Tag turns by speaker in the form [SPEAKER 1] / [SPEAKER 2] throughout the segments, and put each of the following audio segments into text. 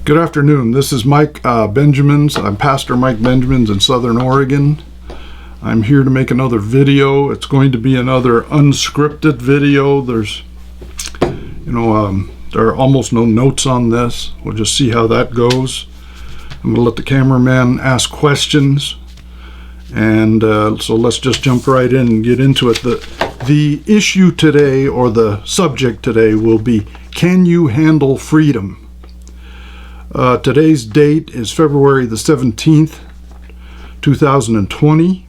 [SPEAKER 1] Good afternoon. This is Mike Benjamins. I'm Pastor Mike Benjamins in Southern Oregon. I'm here to make another video. It's going to be another unscripted video. There are almost no notes on this. We'll just see how that goes. I'm going to let the cameraman ask questions. And so let's just jump right in and get into it. The issue today, or the subject today, will be, can you handle freedom? Today's date is February the 17th, 2020.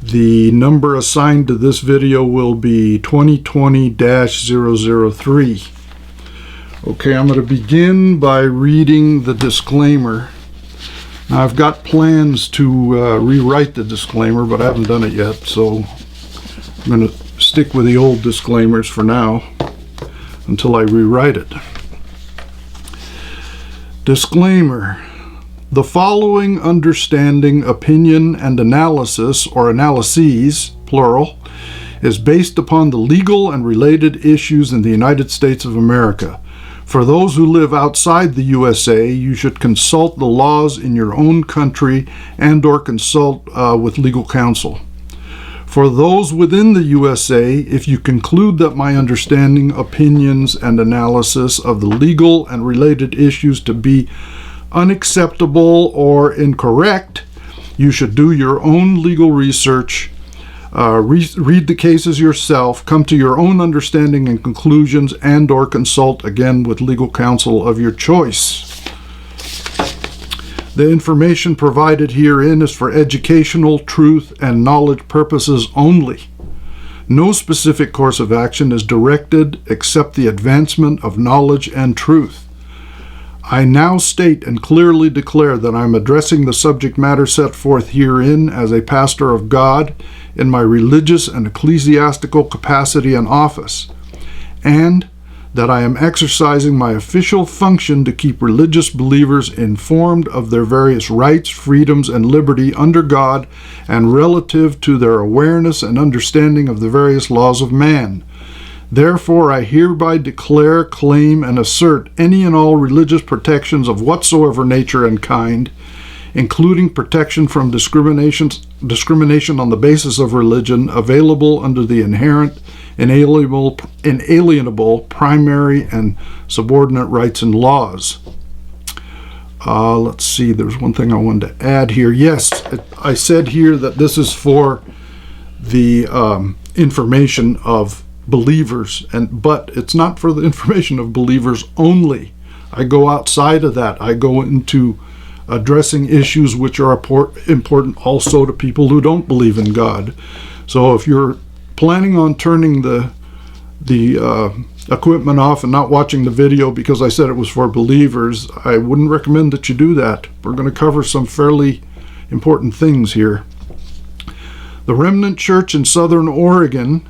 [SPEAKER 1] The number assigned to this video will be 2020-003. Okay, I'm going to begin by reading the disclaimer. Now, I've got plans to rewrite the disclaimer, but I haven't done it yet, so I'm going to stick with the old disclaimers for now until I rewrite it. Disclaimer. The following understanding, opinion, and analysis, or analyses, plural, is based upon the legal and related issues in the United States of America. For those who live outside the USA, you should consult the laws in your own country and/or consult with legal counsel. For those within the USA, if you conclude that my understanding, opinions, and analysis of the legal and related issues to be unacceptable or incorrect, you should do your own legal research, read the cases yourself, come to your own understanding and conclusions, and/or consult again with legal counsel of your choice. The information provided herein is for educational, truth, and knowledge purposes only. No specific course of action is directed except the advancement of knowledge and truth. I now state and clearly declare that I am addressing the subject matter set forth herein as a pastor of God in my religious and ecclesiastical capacity and office, and that I am exercising my official function to keep religious believers informed of their various rights, freedoms, and liberty under God and relative to their awareness and understanding of the various laws of man. Therefore, I hereby declare, claim, and assert any and all religious protections of whatsoever nature and kind, including protection from discrimination on the basis of religion, available under the inherent, inalienable, primary, and subordinate rights and laws. Let's see, there's one thing I wanted to add here. Yes, I said here that this is for the information of believers, but it's not for the information of believers only. I go outside of that. I go into addressing issues which are important also to people who don't believe in God. So if you're planning on turning the equipment off and not watching the video because I said it was for believers, I wouldn't recommend that you do that. We're going to cover some fairly important things here. The Remnant Church in Southern Oregon,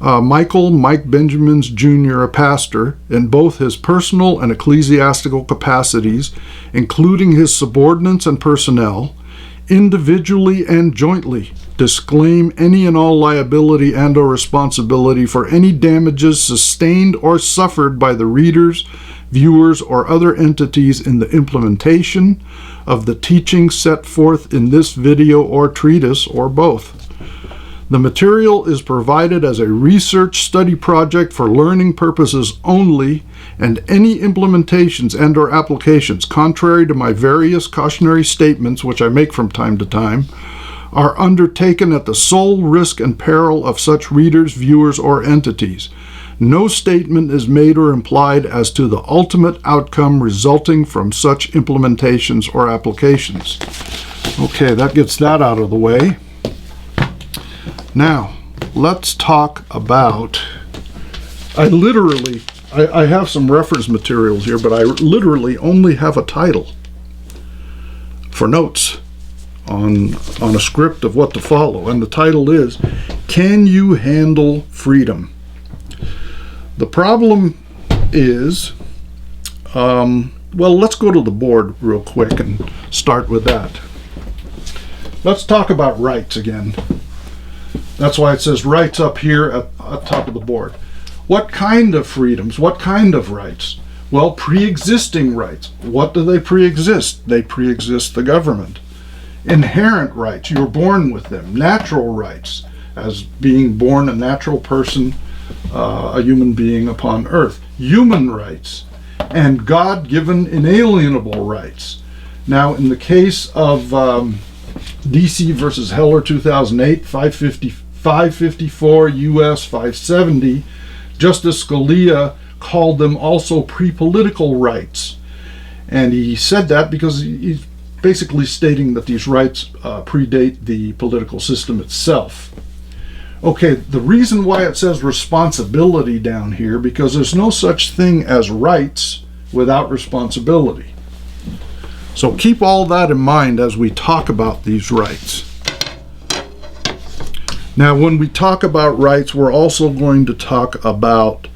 [SPEAKER 1] Mike Benjamins Jr., a pastor, in both his personal and ecclesiastical capacities, including his subordinates and personnel, individually and jointly, disclaim any and all liability and/or responsibility for any damages sustained or suffered by the readers, viewers, or other entities in the implementation of the teachings set forth in this video or treatise, or both. The material is provided as a research study project for learning purposes only, and any implementations and/or applications contrary to my various cautionary statements, which I make from time to time, are undertaken at the sole risk and peril of such readers, viewers, or entities. No statement is made or implied as to the ultimate outcome resulting from such implementations or applications. Okay, that gets that out of the way. Now, let's talk about, I have some reference materials here, but I literally only have a title for notes on a script of what to follow, and the title is, Can You Handle Freedom? The problem is, well, let's go to the board real quick and start with that. Let's talk about rights again. That's why it says rights up here at top of the board. What kind of freedoms? What kind of rights? Well, pre-existing rights. What do they pre-exist? They pre-exist the government. Inherent rights, you're born with them. Natural rights, as being born a natural person, a human being upon earth. Human rights, and God-given inalienable rights. Now, in the case of DC versus Heller 2008, 554 U.S. 570, Justice Scalia called them also pre-political rights. And he said that because he's basically stating that these rights predate the political system itself. Okay, the reason why it says responsibility down here, because there's no such thing as rights without responsibility. So keep all that in mind as we talk about these rights. Now, when we talk about rights, we're also going to talk about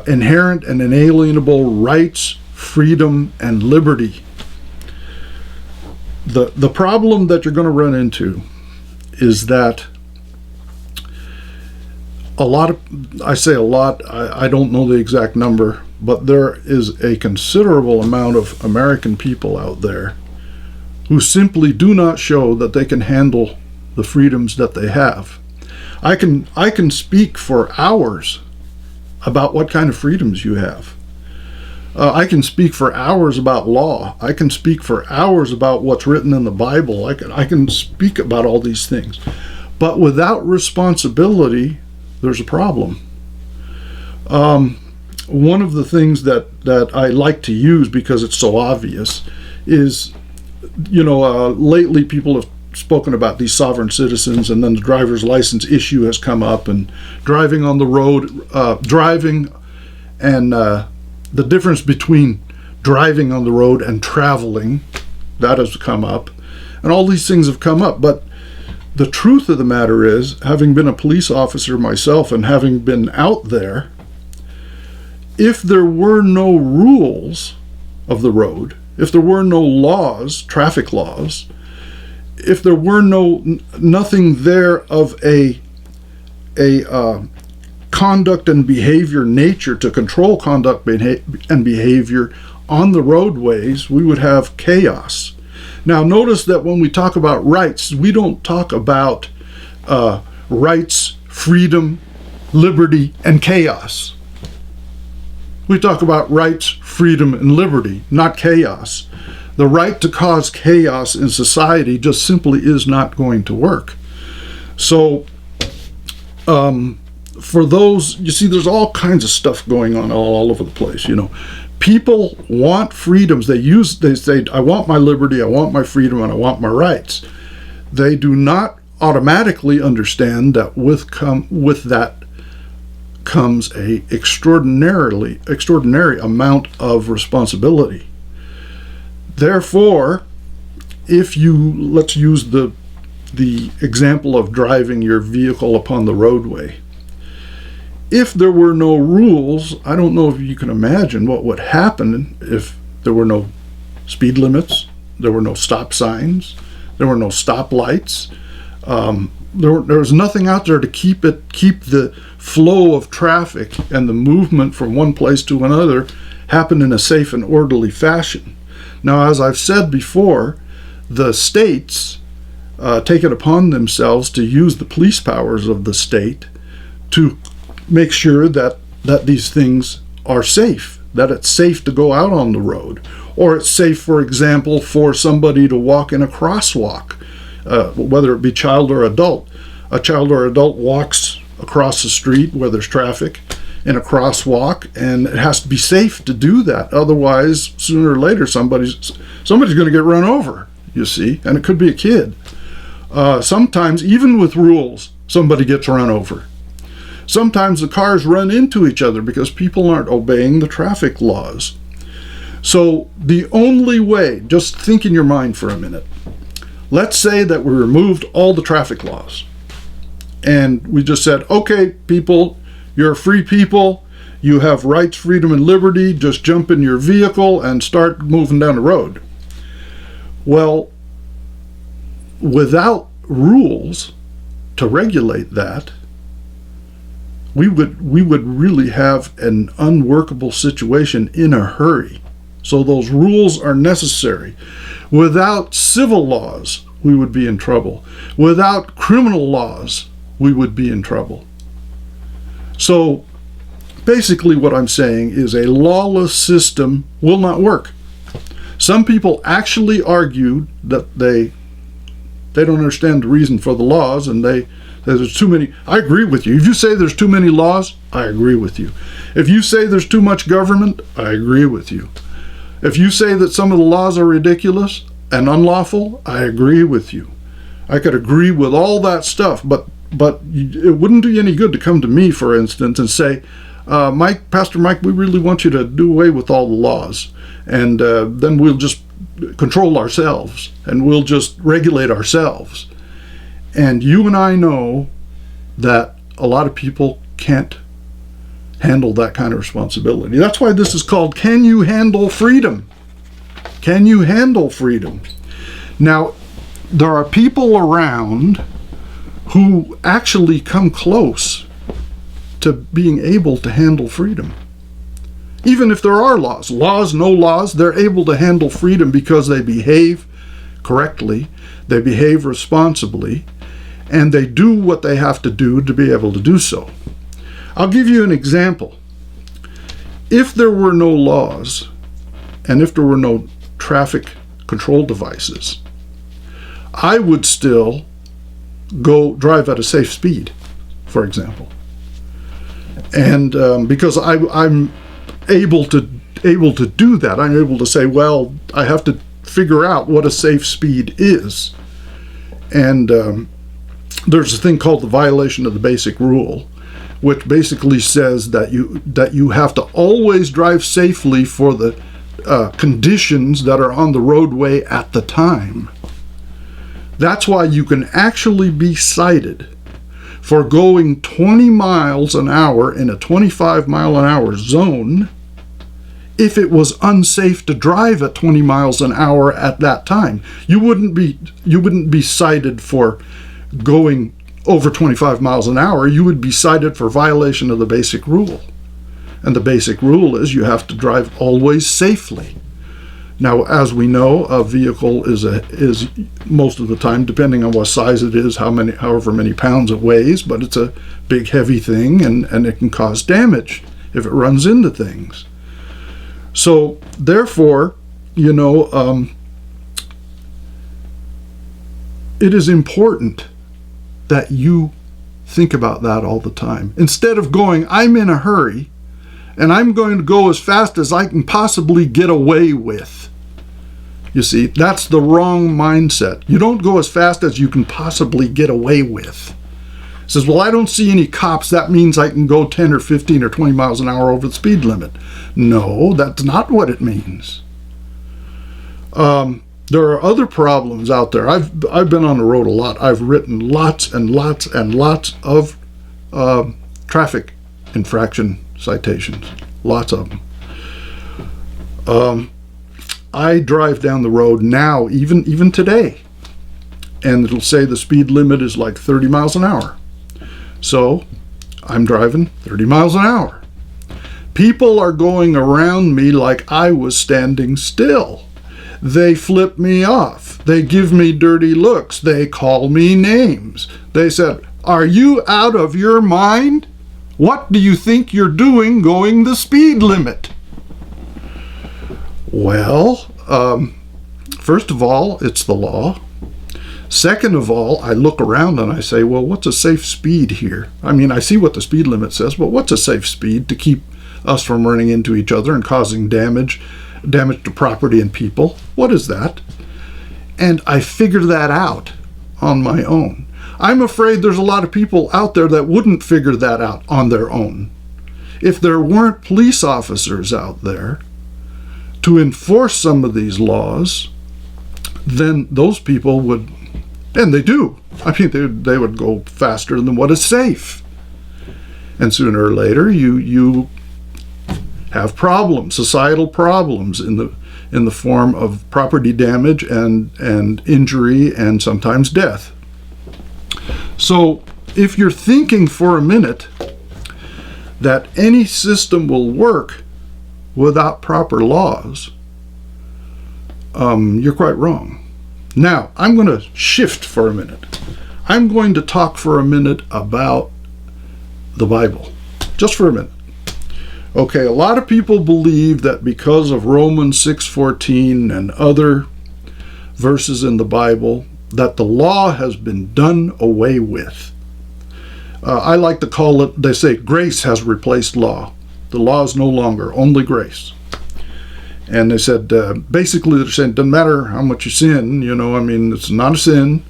[SPEAKER 1] inherent and inalienable rights, freedom, and liberty. The problem that you're going to run into is that I don't know the exact number, but there is a considerable amount of American people out there who simply do not show that they can handle the freedoms that they have. I can speak for hours about what kind of freedoms you have. I can speak for hours about law. I can speak for hours about what's written in the Bible. I can speak about all these things. But without responsibility, there's a problem. One of the things that I like to use because it's so obvious is, lately people have spoken about these sovereign citizens, and then the driver's license issue has come up, and driving on the road, and the difference between driving on the road and traveling, that has come up, and all these things have come up. But the truth of the matter is, having been a police officer myself and having been out there, if there were no rules of the road, if there were no laws, traffic laws, if there were nothing there of a conduct and behavior nature to control conduct and behavior on the roadways, we would have chaos. Now, notice that when we talk about rights, we don't talk about rights, freedom, liberty, and chaos. We talk about rights, freedom, and liberty, not chaos. The right to cause chaos in society just simply is not going to work. So, for those, you see, there's all kinds of stuff going on all over the place, People want freedoms. They say, I want my liberty, I want my freedom, and I want my rights. They do not automatically understand that with that comes a extraordinary amount of responsibility. Therefore, let's use the example of driving your vehicle upon the roadway. If there were no rules, I don't know if you can imagine what would happen if there were no speed limits, there were no stop signs, there were no stoplights. There was nothing out there to keep the flow of traffic and the movement from one place to another happen in a safe and orderly fashion. Now, as I've said before, the states take it upon themselves to use the police powers of the state to make sure that these things are safe, that it's safe to go out on the road, or it's safe, for example, for somebody to walk in a crosswalk, whether it be child or adult. A child or adult walks across the street where there's traffic in a crosswalk, and it has to be safe to do that. Otherwise, sooner or later, somebody's going to get run over, you see, and it could be a kid. Sometimes, even with rules, somebody gets run over. Sometimes the cars run into each other because people aren't obeying the traffic laws. So the only way, just think in your mind for a minute, let's say that we removed all the traffic laws and we just said, okay, people, you're free people, you have rights, freedom, and liberty, just jump in your vehicle and start moving down the road. Well, without rules to regulate that, we would really have an unworkable situation in a hurry. So those rules are necessary. Without civil laws, we would be in trouble. Without criminal laws, we would be in trouble. So basically what I'm saying is a lawless system will not work. Some people actually argue that they don't understand the reason for the laws, and there's too many. I agree with you. If you say there's too many laws, I agree with you. If you say there's too much government, I agree with you. If you say that some of the laws are ridiculous and unlawful, I agree with you. I could agree with all that stuff, but it wouldn't do you any good to come to me, for instance, and say, Pastor Mike, we really want you to do away with all the laws, and then we'll just control ourselves, and we'll just regulate ourselves. And you and I know that a lot of people can't handle that kind of responsibility. That's why this is called, Can You Handle Freedom? Can you handle freedom? Now, there are people around who actually come close to being able to handle freedom. Even if there are laws, no laws, they're able to handle freedom because they behave correctly, they behave responsibly, and they do what they have to do to be able to do so. I'll give you an example. If there were no laws, and if there were no traffic control devices, I would still go drive at a safe speed, for example. And because I'm able to do that, I'm able to say, well, I have to figure out what a safe speed is. And there's a thing called the violation of the basic rule, which basically says that you have to always drive safely for the conditions that are on the roadway at the time. That's why you can actually be cited for going 20 miles an hour in a 25 mile an hour zone if it was unsafe to drive at 20 miles an hour at that time. You wouldn't be cited for going over 25 miles an hour. You would be cited for violation of the basic rule. And the basic rule is you have to drive always safely. Now, as we know, a vehicle is most of the time, depending on what size it is, however many pounds it weighs, but it's a big, heavy thing, and it can cause damage if it runs into things. So, therefore, it is important that you think about that all the time. Instead of going, I'm in a hurry, and I'm going to go as fast as I can possibly get away with. You see, that's the wrong mindset. You don't go as fast as you can possibly get away with. It says, well, I don't see any cops. That means I can go 10 or 15 or 20 miles an hour over the speed limit. No, that's not what it means. There are other problems out there. I've been on the road a lot. I've written lots and lots and lots of traffic infraction citations. Lots of them. I drive down the road now, even today, and it'll say the speed limit is like 30 miles an hour. So I'm driving 30 miles an hour. People are going around me like I was standing still. They flip me off. They give me dirty looks. They call me names. They said, "Are you out of your mind? What do you think you're doing going the speed limit?" Well, first of all, it's the law. Second of all, I look around and I say, well, what's a safe speed here? I mean, I see what the speed limit says, but what's a safe speed to keep us from running into each other and causing damage to property and people? What is that? And I figure that out on my own. I'm afraid there's a lot of people out there that wouldn't figure that out on their own. If there weren't police officers out there to enforce some of these laws, then those people would, and they do, I mean, they would go faster than what is safe. And sooner or later, you have problems, societal problems in the form of property damage and injury and sometimes death. So if you're thinking for a minute, that any system will work without proper laws, you're quite wrong. Now, I'm going to shift for a minute. I'm going to talk for a minute about the Bible. Just for a minute. Okay, a lot of people believe that because of Romans 6:14 and other verses in the Bible, that the law has been done away with. I like to call it, they say, grace has replaced law. The law is no longer, only grace. And they said, basically they're saying, it doesn't matter how much you sin, it's not a sin,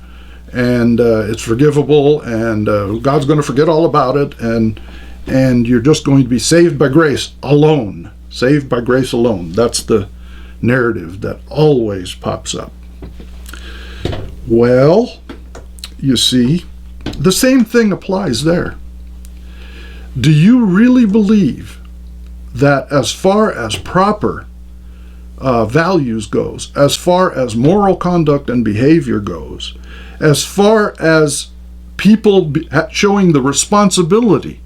[SPEAKER 1] and it's forgivable, and God's going to forget all about it, and you're just going to be saved by grace alone. Saved by grace alone. That's the narrative that always pops up. Well, you see, the same thing applies there. Do you really believe that as far as proper values goes, as far as moral conduct and behavior goes, as far as people showing the responsibility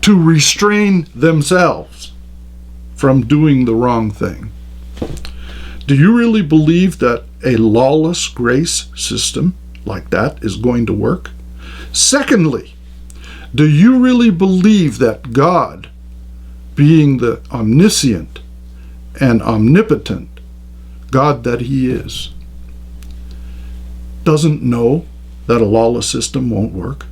[SPEAKER 1] to restrain themselves from doing the wrong thing, do you really believe that a lawless grace system like that is going to work? Secondly, do you really believe that God, being the omniscient and omnipotent God that He is, doesn't know that a lawless system won't work?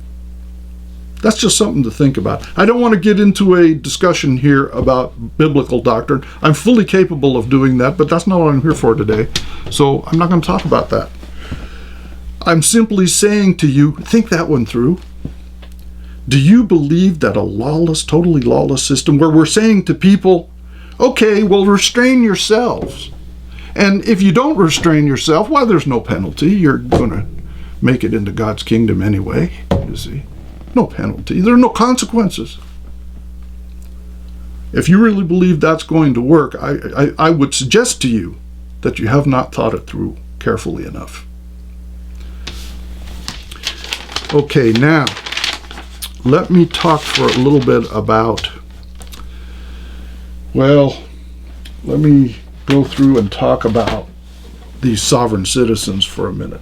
[SPEAKER 1] That's just something to think about. I don't want to get into a discussion here about biblical doctrine. I'm fully capable of doing that, but that's not what I'm here for today. So I'm not going to talk about that. I'm simply saying to you, think that one through. Do you believe that a lawless, totally lawless system where we're saying to people, okay, well, restrain yourselves. And if you don't restrain yourself, well, there's no penalty. You're going to make it into God's kingdom anyway, you see. No penalty. There are no consequences. If you really believe that's going to work, I would suggest to you that you have not thought it through carefully enough. Okay, now, let me talk for a little bit about, well, let me go through and talk about these sovereign citizens for a minute.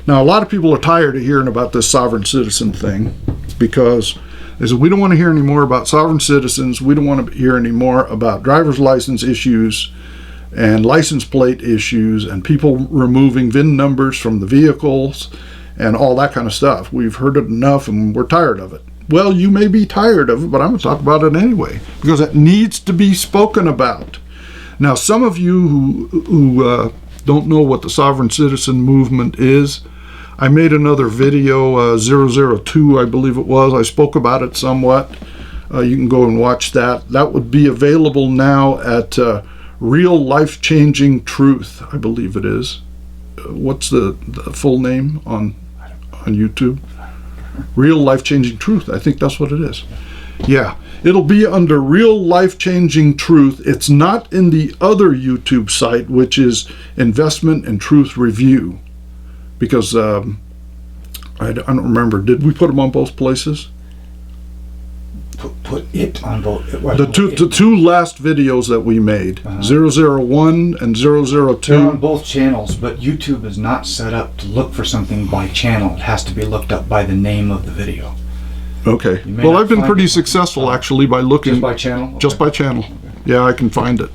[SPEAKER 1] Now, a lot of people are tired of hearing about this sovereign citizen thing because they said, we don't want to hear any more about sovereign citizens. We don't want to hear any more about driver's license issues and license plate issues and people removing VIN numbers from the vehicles and all that kind of stuff. We've heard it enough and we're tired of it. Well, you may be tired of it, but I'm going to talk about it anyway because it needs to be spoken about. Now, some of you who don't know what the sovereign citizen movement is, I made another video, 002, I believe it was. I spoke about it somewhat. You can go and watch that. That would be available now at Real Life-Changing Truth, I believe it is. What's the full name on YouTube? Real Life-Changing Truth. I think that's what it is. Yeah, it'll be under Real Life-Changing Truth. It's not in the other YouTube site, which is Investment and Truth Review. Because I don't remember. Did we put them on both places?
[SPEAKER 2] Put it on both.
[SPEAKER 1] The two last videos that we made, 001 and 002.
[SPEAKER 2] They're on both channels, but YouTube is not set up to look for something by channel. It has to be looked up by the name of the video.
[SPEAKER 1] Okay. Well, I've been pretty successful actually by looking.
[SPEAKER 2] Just by channel? Okay.
[SPEAKER 1] Just by channel. Okay. Yeah, I can find it.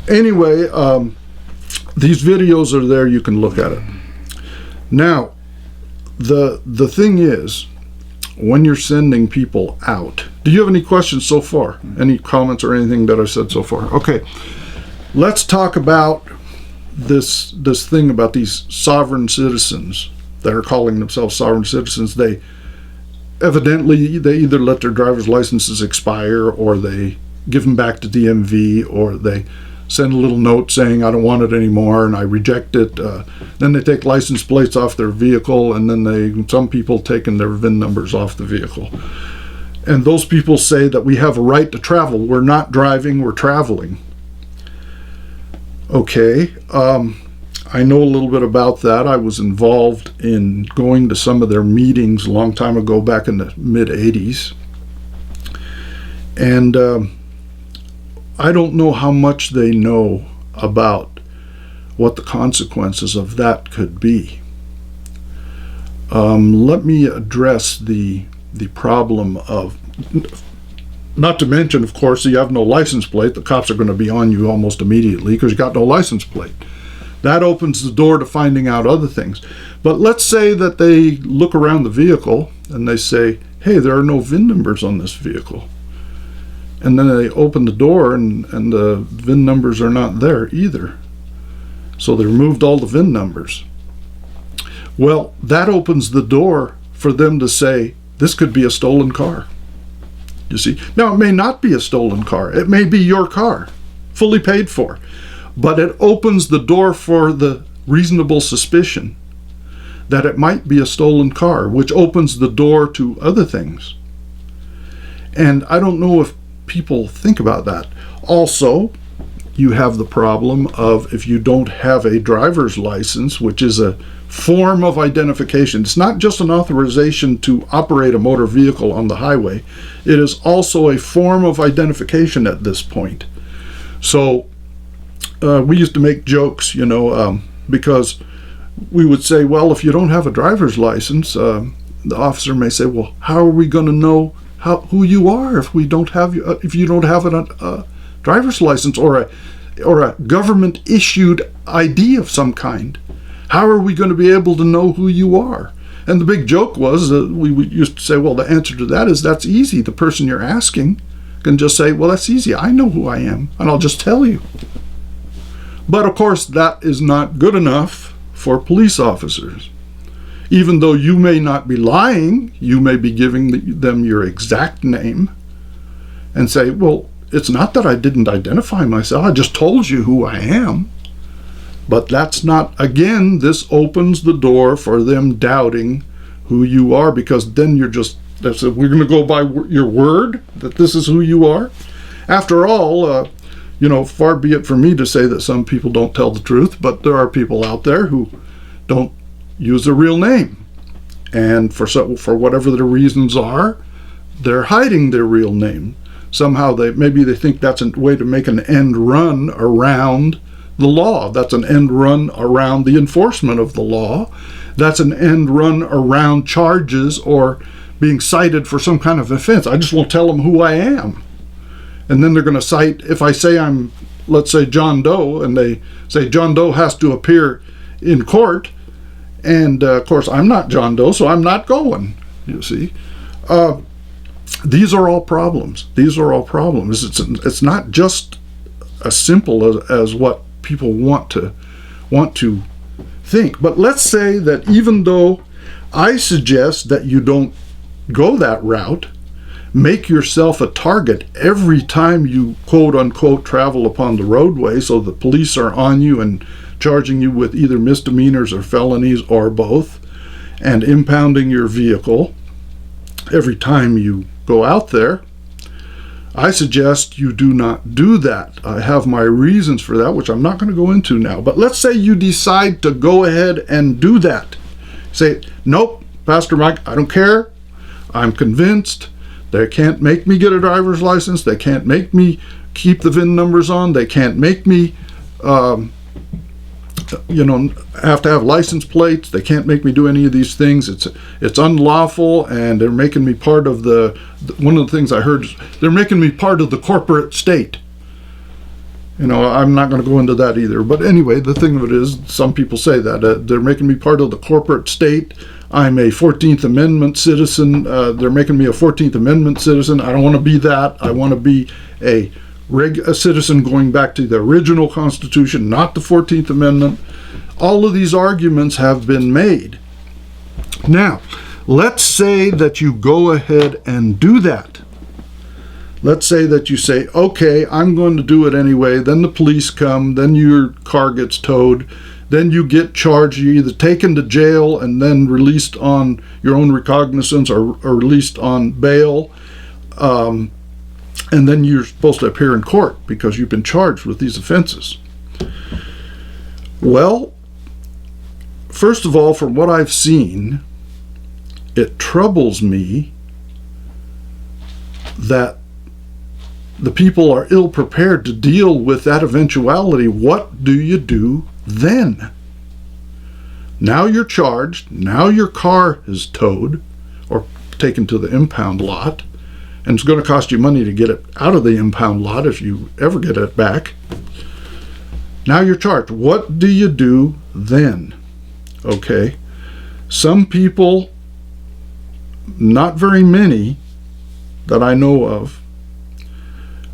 [SPEAKER 1] Anyway, these videos are there. You can look at it. Now, the thing is, when you're sending people out, do you have any questions so far? Any comments or anything that I've said so far? Okay, let's talk about this thing about these sovereign citizens that are calling themselves sovereign citizens. They evidently, they either let their driver's licenses expire or they give them back to DMV or they send a little note saying, I don't want it anymore and I reject it. Then they take license plates off their vehicle and then some people taking their VIN numbers off the vehicle. And those people say that we have a right to travel. We're not driving, we're traveling. Okay, I know a little bit about that. I was involved in going to some of their meetings a long time ago, back in the mid-'80s. And I don't know how much they know about what the consequences of that could be. Let me address the problem of, not to mention, of course, you have no license plate. The cops are going to be on you almost immediately because you got no license plate. That opens the door to finding out other things. But let's say that they look around the vehicle and they say, hey, there are no VIN numbers on this vehicle. And then they open the door and the VIN numbers are not there either. So they removed all the VIN numbers. Well, that opens the door for them to say, this could be a stolen car. You see? Now, it may not be a stolen car. It may be your car, fully paid for. But it opens the door for the reasonable suspicion that it might be a stolen car, which opens the door to other things. And I don't know if people think about that. Also, you have the problem of if you don't have a driver's license, which is a form of identification. It's not just an authorization to operate a motor vehicle on the highway. It is also a form of identification at this point. So we used to make jokes, because we would say, well, if you don't have a driver's license, the officer may say, well, how are we going to know who you are if you don't have a driver's license or a government issued ID of some kind? How are we going to be able to know who you are? And the big joke was that we used to say, well, the answer to that is that's easy. The person you're asking can just say, well, that's easy. I know who I am, and I'll just tell you. But of course, that is not good enough for police officers. Even though you may not be lying, you may be giving them your exact name and say, well, it's not that I didn't identify myself. I just told you who I am. But that's not, again, this opens the door for them doubting who you are, because then we're going to go by your word that this is who you are. After all, far be it for me to say that some people don't tell the truth, but there are people out there who don't use their real name. And for whatever the reasons are, they're hiding their real name. Somehow maybe they think that's a way to make an end run around the law. That's an end run around the enforcement of the law. That's an end run around charges or being cited for some kind of offense. I just won't tell them who I am. And then they're going to cite, if I say I'm, let's say, John Doe, and they say John Doe has to appear in court, and of course I'm not John Doe, so I'm not going, you see. These are all problems. It's not just as simple as what people want to think. But let's say that even though I suggest that you don't go that route, make yourself a target every time you quote unquote travel upon the roadway, so the police are on you and charging you with either misdemeanors or felonies or both, and impounding your vehicle every time you go out there. I suggest you do not do that. I have my reasons for that, which I'm not going to go into now. But let's say you decide to go ahead and do that. Say, nope, Pastor Mike, I don't care. I'm convinced. They can't make me get a driver's license. They can't make me keep the VIN numbers on. They can't make me, have to have license plates. They can't make me do any of these things. It's unlawful, and they're making me part of one of the things I heard is they're making me part of the corporate state. I'm not going to go into that either. But anyway, the thing of it is, some people say that they're making me part of the corporate state. I'm a 14th Amendment citizen. They're making me a 14th Amendment citizen. I don't want to be that. I want to be a citizen going back to the original Constitution, not the 14th Amendment. All of these arguments have been made. Now, let's say that you go ahead and do that. Let's say that you say, okay, I'm going to do it anyway. Then the police come, then your car gets towed, then you get charged. You're either taken to jail and then released on your own recognizance or released on bail. And then you're supposed to appear in court because you've been charged with these offenses. Well, first of all, from what I've seen, it troubles me that the people are ill prepared to deal with that eventuality, what do you do then? Now you're charged, now your car is towed or taken to the impound lot, and it's going to cost you money to get it out of the impound lot if you ever get it back. Now you're charged. What do you do then? Okay. Some people, not very many that I know of,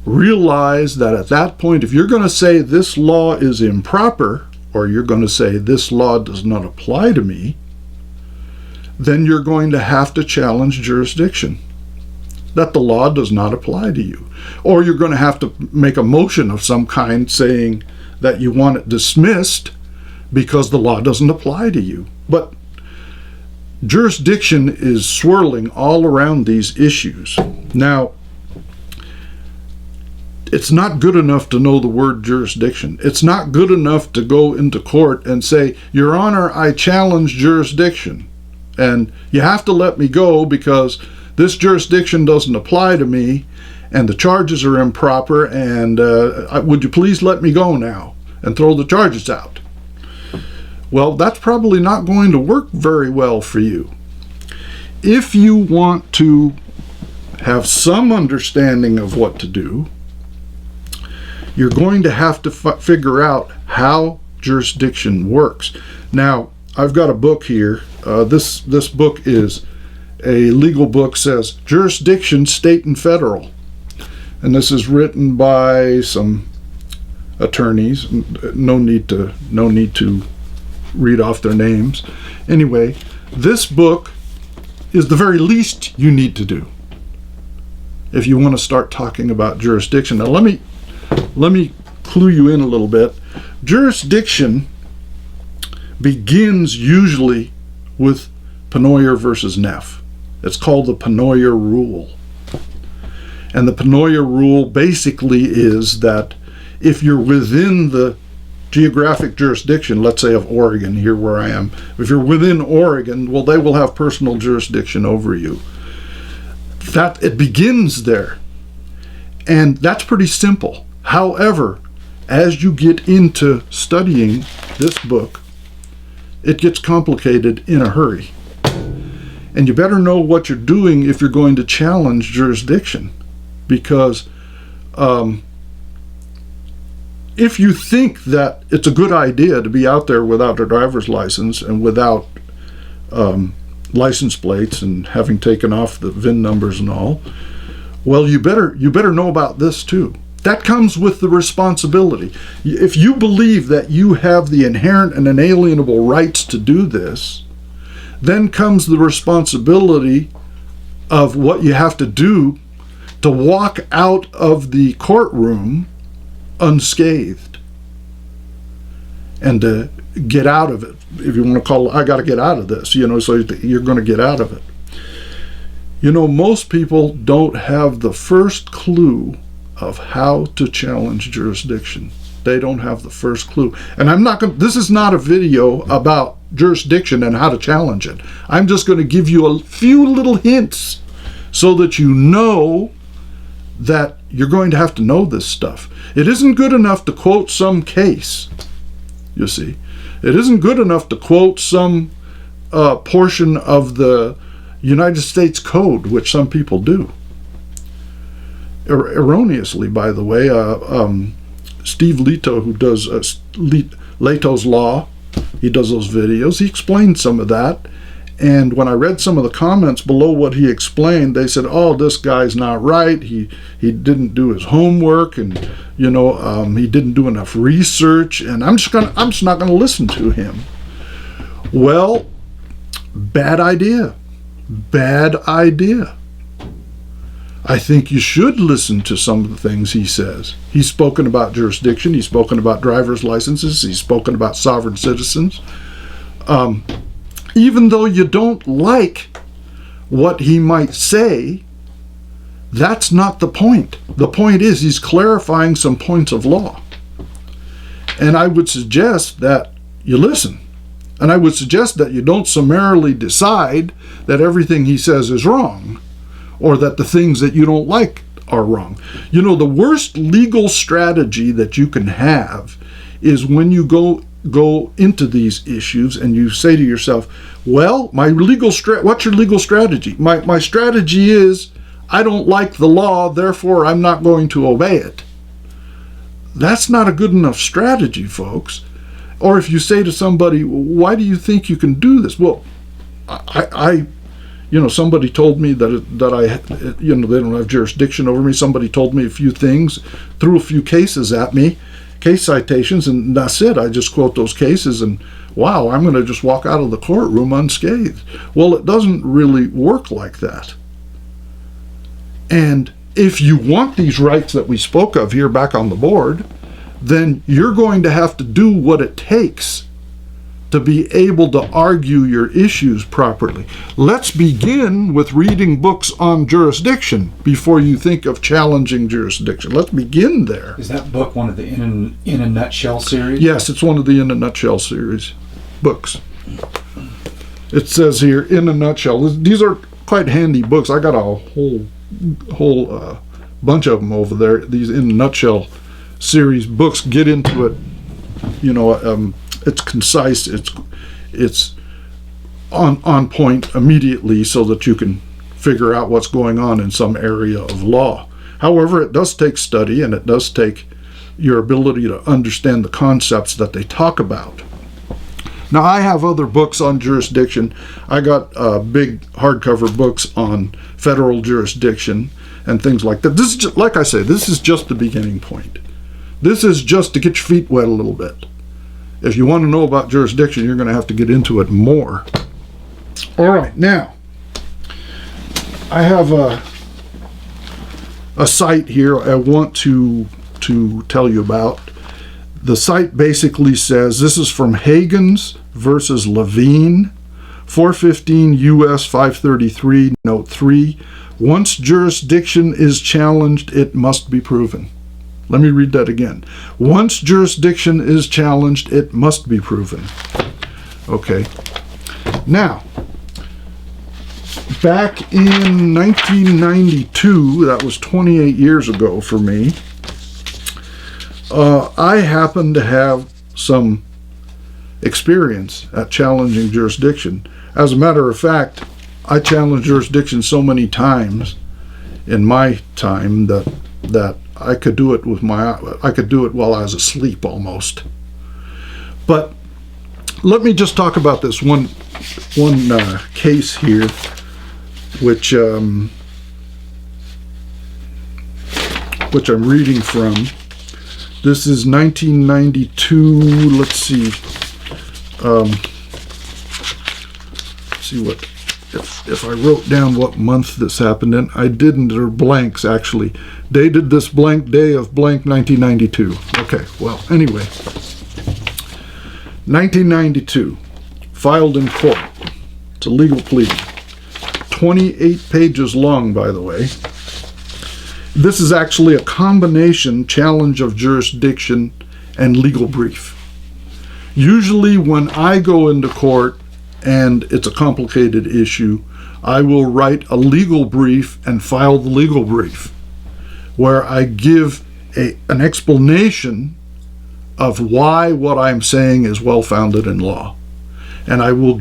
[SPEAKER 1] realize that at that point, if you're going to say this law is improper, or you're going to say this law does not apply to me, then you're going to have to challenge jurisdiction, that the law does not apply to you. Or you're going to have to make a motion of some kind saying that you want it dismissed because the law doesn't apply to you. But jurisdiction is swirling all around these issues. Now, it's not good enough to know the word jurisdiction. It's not good enough to go into court and say, Your Honor, I challenge jurisdiction, and you have to let me go because this jurisdiction doesn't apply to me and the charges are improper, and would you please let me go now and throw the charges out? Well, that's probably not going to work very well for you. If you want to have some understanding of what to do, you're going to have to figure out how jurisdiction works. Now, I've got a book here. This book is a legal book, says Jurisdiction, State and Federal. And this is written by some attorneys. No need to read off their names. Anyway, this book is the very least you need to do if you want to start talking about jurisdiction. Now, let me clue you in a little bit. Jurisdiction begins usually with Pennoyer versus Neff. It's called the Pennoyer Rule. And the Pennoyer Rule basically is that if you're within the geographic jurisdiction, let's say of Oregon, here where I am, if you're within Oregon, well, they will have personal jurisdiction over you. That it begins there. And that's pretty simple. However, as you get into studying this book, it gets complicated in a hurry. And you better know what you're doing if you're going to challenge jurisdiction. Because if you think that it's a good idea to be out there without a driver's license and without license plates and having taken off the VIN numbers and all, well, you better know about this too. That comes with the responsibility. If you believe that you have the inherent and inalienable rights to do this, then comes the responsibility of what you have to do to walk out of the courtroom unscathed and to get out of it. If you want to call it, I got to get out of this, so you're going to get out of it. Most people don't have the first clue of how to challenge jurisdiction. They don't have the first clue. And this is not a video about jurisdiction and how to challenge it. I'm just going to give you a few little hints so that you know that you're going to have to know this stuff. It isn't good enough to quote some case, you see. It isn't good enough to quote some portion of the United States Code, which some people do. Erroneously, by the way. Steve Leto, who does Leto's Law, he does those videos, he explained some of that. And when I read some of the comments below what he explained, they said, oh, this guy's not right. He didn't do his homework, and he didn't do enough research, and I'm just not gonna listen to him. Well, bad idea. I think you should listen to some of the things he says. He's spoken about jurisdiction. He's spoken about driver's licenses. He's spoken about sovereign citizens. Even though you don't like what he might say, that's not the point. The point is he's clarifying some points of law. And I would suggest that you listen. And I would suggest that you don't summarily decide that everything he says is wrong, or that the things that you don't like are wrong. You know, the worst legal strategy that you can have is when you go into these issues and you say to yourself, well, what's your legal strategy? My strategy is I don't like the law, therefore I'm not going to obey it. That's not a good enough strategy, folks. Or if you say to somebody, why do you think you can do this? Well, somebody told me that I they don't have jurisdiction over me. Somebody told me a few things, threw a few cases at me, case citations, and that's it. I just quote those cases and wow, I'm going to just walk out of the courtroom unscathed. Well, it doesn't really work like that. And if you want these rights that we spoke of here back on the board, then you're going to have to do what it takes to be able to argue your issues properly. Let's begin with reading books on jurisdiction before you think of challenging jurisdiction. Let's begin there.
[SPEAKER 2] Is that book one of the In a Nutshell series?
[SPEAKER 1] Yes, it's one of the In a Nutshell series books. It says here, In a Nutshell. These are quite handy books. I got a whole bunch of them over there. These In a Nutshell series books. Get into it. It's concise. It's on point immediately, so that you can figure out what's going on in some area of law. However, it does take study, and it does take your ability to understand the concepts that they talk about. Now, I have other books on jurisdiction. I got big hardcover books on federal jurisdiction and things like that. This is just, like I say, this is just the beginning point. This is just to get your feet wet a little bit. If you want to know about jurisdiction, you're going to have to get into it more. All right, now, I have a site here I want to tell you about. The site basically says, this is from Hagens versus Levine, 415 U.S. 533, Note 3. Once jurisdiction is challenged, it must be proven. Let me read that again. Once jurisdiction is challenged, it must be proven. Okay. Now, back in 1992, that was 28 years ago for me, I happened to have some experience at challenging jurisdiction. As a matter of fact, I challenged jurisdiction so many times in my time that I could do it while I was asleep almost. But let me just talk about this one case here, which I'm reading from. This is 1992. Let's see. See what if I wrote down what month this happened in. I didn't. There are blanks actually. Dated this blank day of blank 1992. Okay. Well, anyway, 1992. Filed in court. It's a legal plea. 28 pages long, by the way. This is actually a combination challenge of jurisdiction and legal brief. Usually when I go into court and it's a complicated issue, I will write a legal brief and file the legal brief where I give an explanation of why what I'm saying is well-founded in law. And I will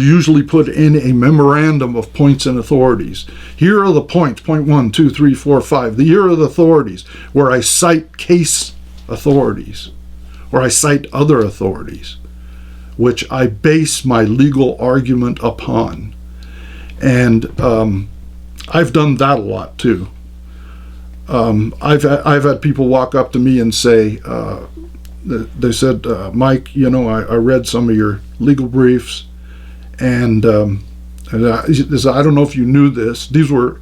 [SPEAKER 1] usually put in a memorandum of points and authorities. Here are the points, point 1, 2, 3, 4, 5. Here are the authorities where I cite case authorities, or I cite other authorities, which I base my legal argument upon. And I've done that a lot too. I've had people walk up to me and say, they said, Mike, I read some of your legal briefs, and I don't know if you knew this. These were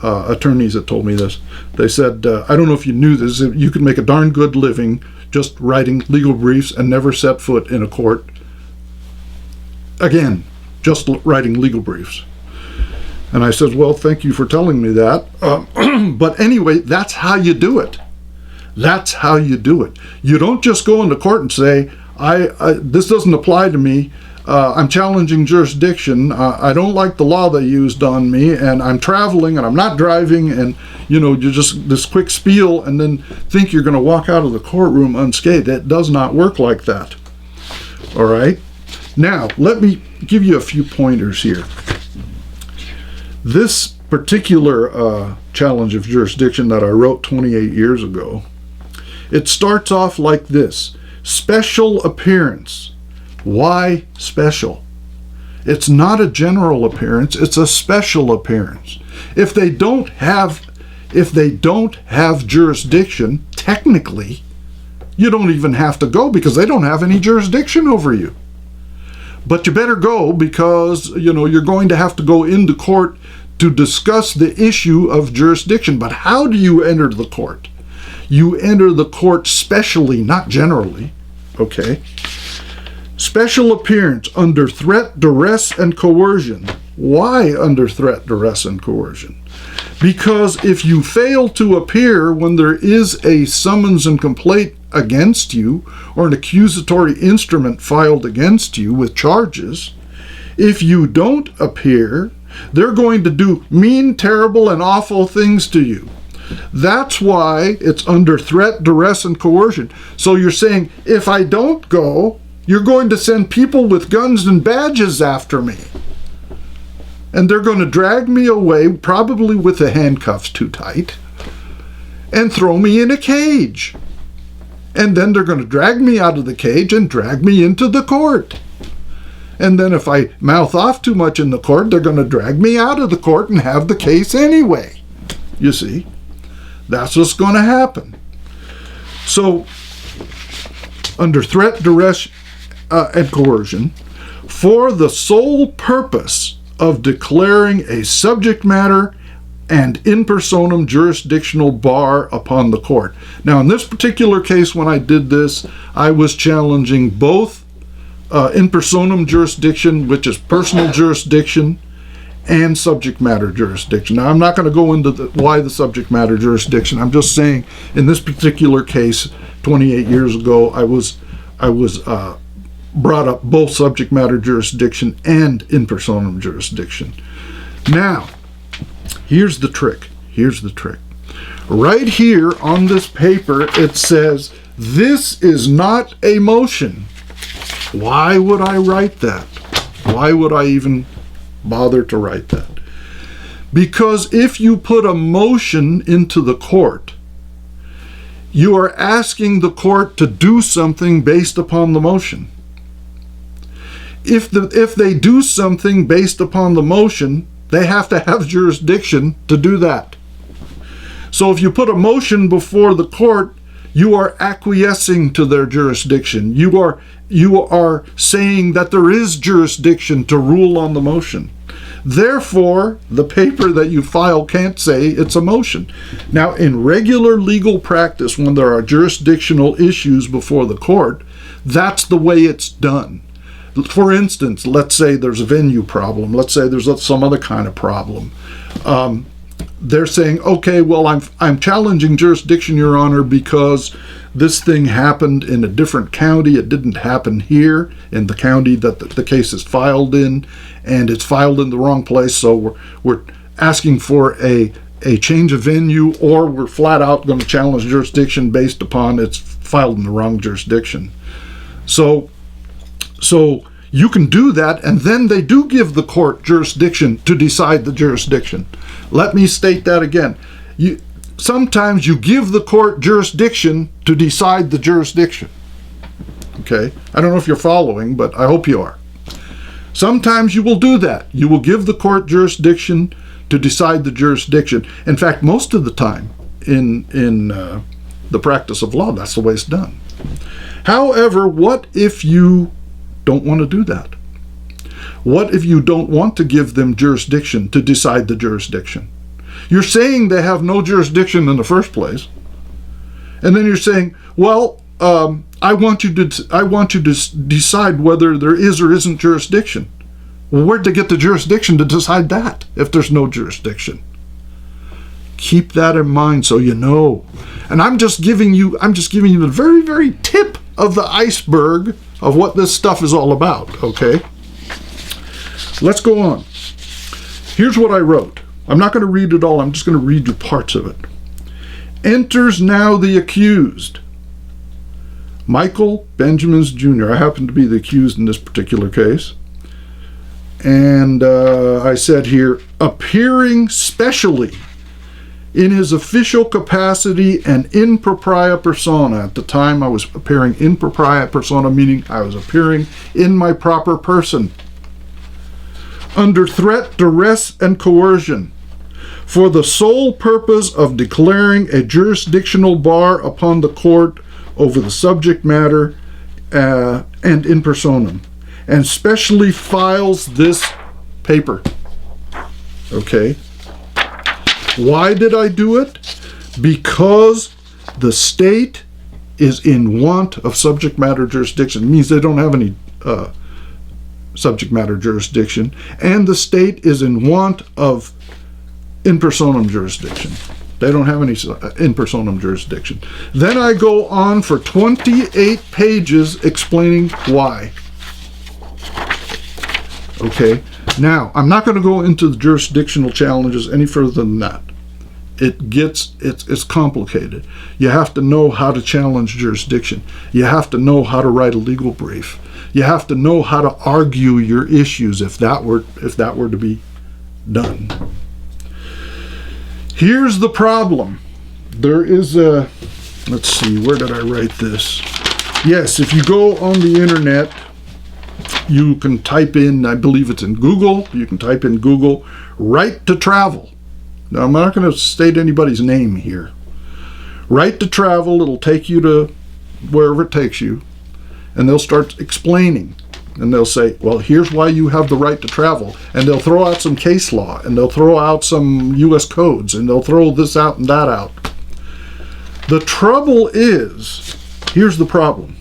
[SPEAKER 1] attorneys that told me this. They said, I don't know if you knew this. You could make a darn good living just writing legal briefs and never set foot in a court again, just writing legal briefs. And I said, well, thank you for telling me that. But anyway, that's how you do it. That's how you do it. You don't just go into court and say, this doesn't apply to me. I'm challenging jurisdiction. I don't like the law they used on me, and I'm traveling and I'm not driving, and you just this quick spiel and then think you're going to walk out of the courtroom unscathed. It does not work like that. All right. Now, let me give you a few pointers here. This particular challenge of jurisdiction that I wrote 28 years ago, it starts off like this: special appearance. Why special? It's not a general appearance, it's a special appearance. If they don't have jurisdiction, technically, you don't even have to go because they don't have any jurisdiction over you. But you better go because, you're going to have to go into court to discuss the issue of jurisdiction. But how do you enter the court? You enter the court specially, not generally. Okay? Special appearance under threat, duress, and coercion. Why under threat, duress, and coercion? Because if you fail to appear when there is a summons and complaint against you or an accusatory instrument filed against you with charges, if you don't appear, they're going to do mean, terrible, and awful things to you. That's why it's under threat, duress, and coercion. So you're saying, if I don't go, you're going to send people with guns and badges after me. And they're going to drag me away, probably with the handcuffs too tight, and throw me in a cage. And then they're going to drag me out of the cage and drag me into the court. And then if I mouth off too much in the court, they're going to drag me out of the court and have the case anyway. You see, that's what's going to happen. So, under threat, duress, and coercion, for the sole purpose of declaring a subject matter and in personam jurisdictional bar upon the court. Now, in this particular case, when I did this, I was challenging both in personam jurisdiction, which is personal jurisdiction, and subject matter jurisdiction. Now, I'm not going to go into why the subject matter jurisdiction. I'm just saying, in this particular case, 28 years ago, I was brought up both subject matter jurisdiction and in personam jurisdiction. Now, here's the trick. Right here on this paper, it says, this is not a motion. Why would I write that? Why would I even bother to write that? Because if you put a motion into the court, you are asking the court to do something based upon the motion. If they do something based upon the motion, they have to have jurisdiction to do that. So if you put a motion before the court, you are acquiescing to their jurisdiction. You are saying that there is jurisdiction to rule on the motion. Therefore, the paper that you file can't say it's a motion. Now, in regular legal practice, when there are jurisdictional issues before the court, that's the way it's done. For instance, let's say there's a venue problem. Let's say there's some other kind of problem. They're saying, okay, well, I'm challenging jurisdiction, Your Honor, because this thing happened in a different county. It didn't happen here in the county that the case is filed in, and it's filed in the wrong place. So we're asking for a change of venue, or we're flat out going to challenge jurisdiction based upon it's filed in the wrong jurisdiction. So you can do that, and then they do give the court jurisdiction to decide the jurisdiction. Let me state that again. Sometimes you give the court jurisdiction to decide the jurisdiction. Okay? I don't know if you're following, but I hope you are. Sometimes you will do that. You will give the court jurisdiction to decide the jurisdiction. In fact, most of the time in the practice of law, that's the way it's done. However, what if you don't want to do that? What if you don't want to give them jurisdiction to decide the jurisdiction? You're saying they have no jurisdiction in the first place, and then you're saying, well, I want you to decide whether there is or isn't jurisdiction. Well, where'd they get the jurisdiction to decide that if there's no jurisdiction? Keep that in mind so you know. And I'm just giving you the very, very tip of the iceberg of what this stuff is all about, okay? let's go on. Here's what I wrote. I'm not going to read it all. I'm just going to read you parts of it. Enters now the accused, Michael Benjamins Jr. I happen to be the accused in this particular case. And I said here, appearing specially in his official capacity and in propria persona. At the time, I was appearing in propria persona, meaning I was appearing in my proper person. Under threat, duress, and coercion, for the sole purpose of declaring a jurisdictional bar upon the court over the subject matter and in personam, and specially files this paper. Okay. Why did I do it? Because the state is in want of subject matter jurisdiction. It means they don't have any subject matter jurisdiction, and the state is in want of in personam jurisdiction. They don't have any in personam jurisdiction. Then I go on for 28 pages explaining why. Okay, now I'm not going to go into the jurisdictional challenges any further than that. It's complicated. You have to know how to challenge jurisdiction. You have to know how to write a legal brief. You have to know how to argue your issues if that were to be done. Here's the problem. There is a, let's see, where did I write this? Yes, if you go on the internet, you can type in, I believe it's in Google, you can type in Google, right to travel. Now, I'm not going to state anybody's name here. Right to travel, it'll take you to wherever it takes you, and they'll start explaining. And they'll say, well, here's why you have the right to travel. And they'll throw out some case law, and they'll throw out some U.S. codes, and they'll throw this out and that out. The trouble is, here's the problem.